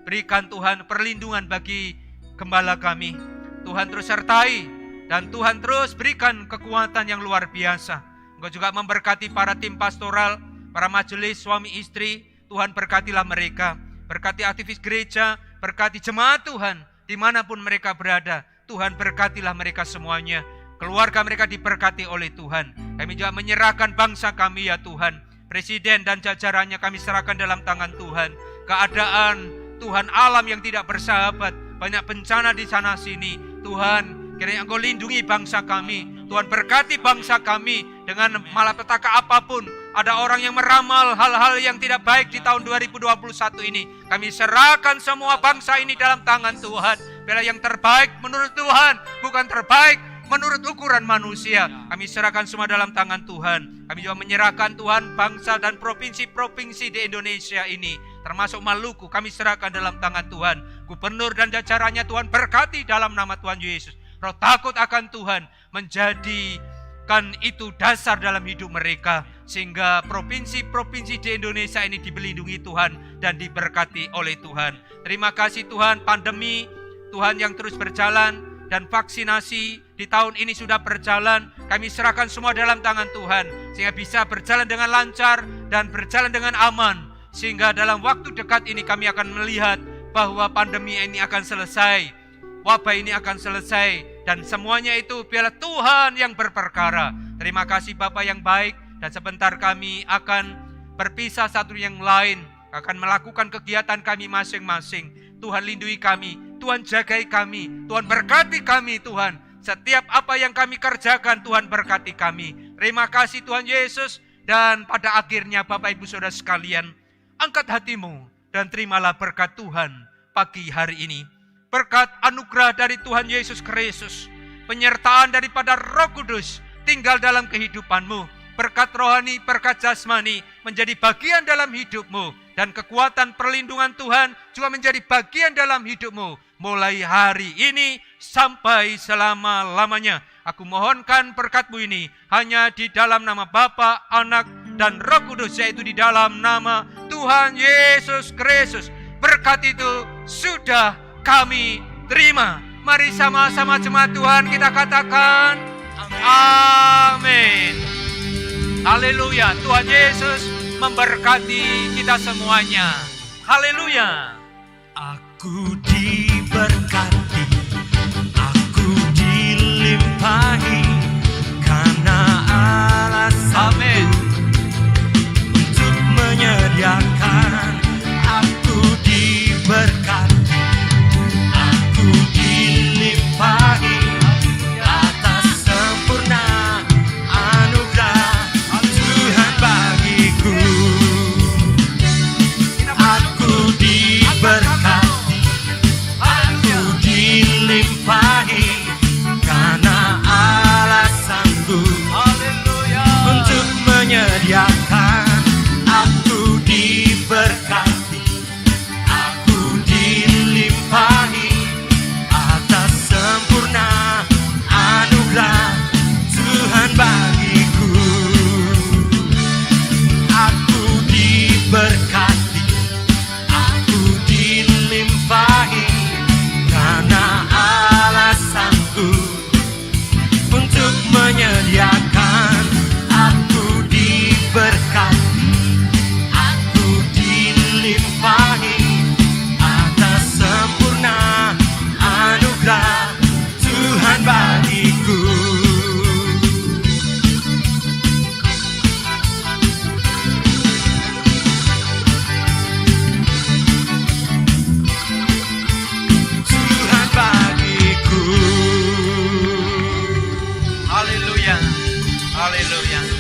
Berikan Tuhan perlindungan bagi Gembala kami. Tuhan terus sertai, dan Tuhan terus berikan kekuatan yang luar biasa. Engkau juga memberkati para tim pastoral, para majelis suami istri. Tuhan berkatilah mereka, berkati aktivis gereja, berkati jemaat Tuhan dimanapun mereka berada. Tuhan berkatilah mereka semuanya, keluarga mereka diberkati oleh Tuhan. Kami juga menyerahkan bangsa kami ya Tuhan, presiden dan jajarannya kami serahkan dalam tangan Tuhan. Keadaan Tuhan, alam yang tidak bersahabat, banyak bencana di sana sini. Tuhan, kiranya Engkau lindungi bangsa kami. Tuhan berkati bangsa kami dengan malapetaka apapun. Ada orang yang meramal hal-hal yang tidak baik di tahun 2021 ini. Kami serahkan semua bangsa ini dalam tangan Tuhan. Bila yang terbaik menurut Tuhan, bukan terbaik menurut ukuran manusia. Kami serahkan semua dalam tangan Tuhan. Kami juga menyerahkan Tuhan bangsa dan provinsi-provinsi di Indonesia ini, termasuk Maluku, kami serahkan dalam tangan Tuhan. Gubernur dan jajarannya Tuhan berkati dalam nama Tuhan Yesus. Roh takut akan Tuhan menjadikan itu dasar dalam hidup mereka, sehingga provinsi-provinsi di Indonesia ini dilindungi Tuhan dan diberkati oleh Tuhan. Terima kasih Tuhan, pandemi Tuhan yang terus berjalan dan vaksinasi di tahun ini sudah berjalan. Kami serahkan semua dalam tangan Tuhan, sehingga bisa berjalan dengan lancar dan berjalan dengan aman, sehingga dalam waktu dekat ini kami akan melihat bahwa pandemi ini akan selesai. wabah ini akan selesai. Dan semuanya itu biarlah Tuhan yang berperkara. Terima kasih Bapa yang baik. Dan sebentar kami akan berpisah satu yang lain. Akan melakukan kegiatan kami masing-masing. Tuhan lindungi kami, Tuhan jagai kami, Tuhan berkati kami Tuhan. Setiap apa yang kami kerjakan Tuhan berkati kami. Terima kasih Tuhan Yesus. Dan pada akhirnya Bapak Ibu Saudara sekalian, angkat hatimu dan terimalah berkat Tuhan pagi hari ini. Berkat anugerah dari Tuhan Yesus Kristus, penyertaan daripada Roh Kudus tinggal dalam kehidupanmu. Berkat rohani, berkat jasmani menjadi bagian dalam hidupmu. Dan kekuatan perlindungan Tuhan juga menjadi bagian dalam hidupmu. Mulai hari ini sampai selama-lamanya. Aku mohonkan berkat-Mu ini hanya di dalam nama Bapa, Anak, dan Roh Kudus, yaitu di dalam nama Tuhan Yesus Kristus. Berkat itu sudah kami terima. Mari sama-sama jemaat Tuhan kita katakan amin. Haleluya. Tuhan Yesus memberkati kita semuanya. Haleluya. Aku diberkati, aku dilimpahi, karena Allah sanggup untuk menyediakan. Aku diberkati, aku dilimpahi, atas sempurna anugerah Tuhan bagiku. Aku diberkati, aku dilimpahi, karena Allah sanggup untuk menyediakan. Aku diberkati, aku dilimpahi, atas sempurna anugerah Tuhan bagiku. Aku diberkati, aku dilimpahi, karena Allah sanggup untuk menyediakan. Aku diberkati, aku dilimpahi, atas sempurna anugerah Tuhan bagiku. Tuhan bagiku. Haleluya. Haleluya.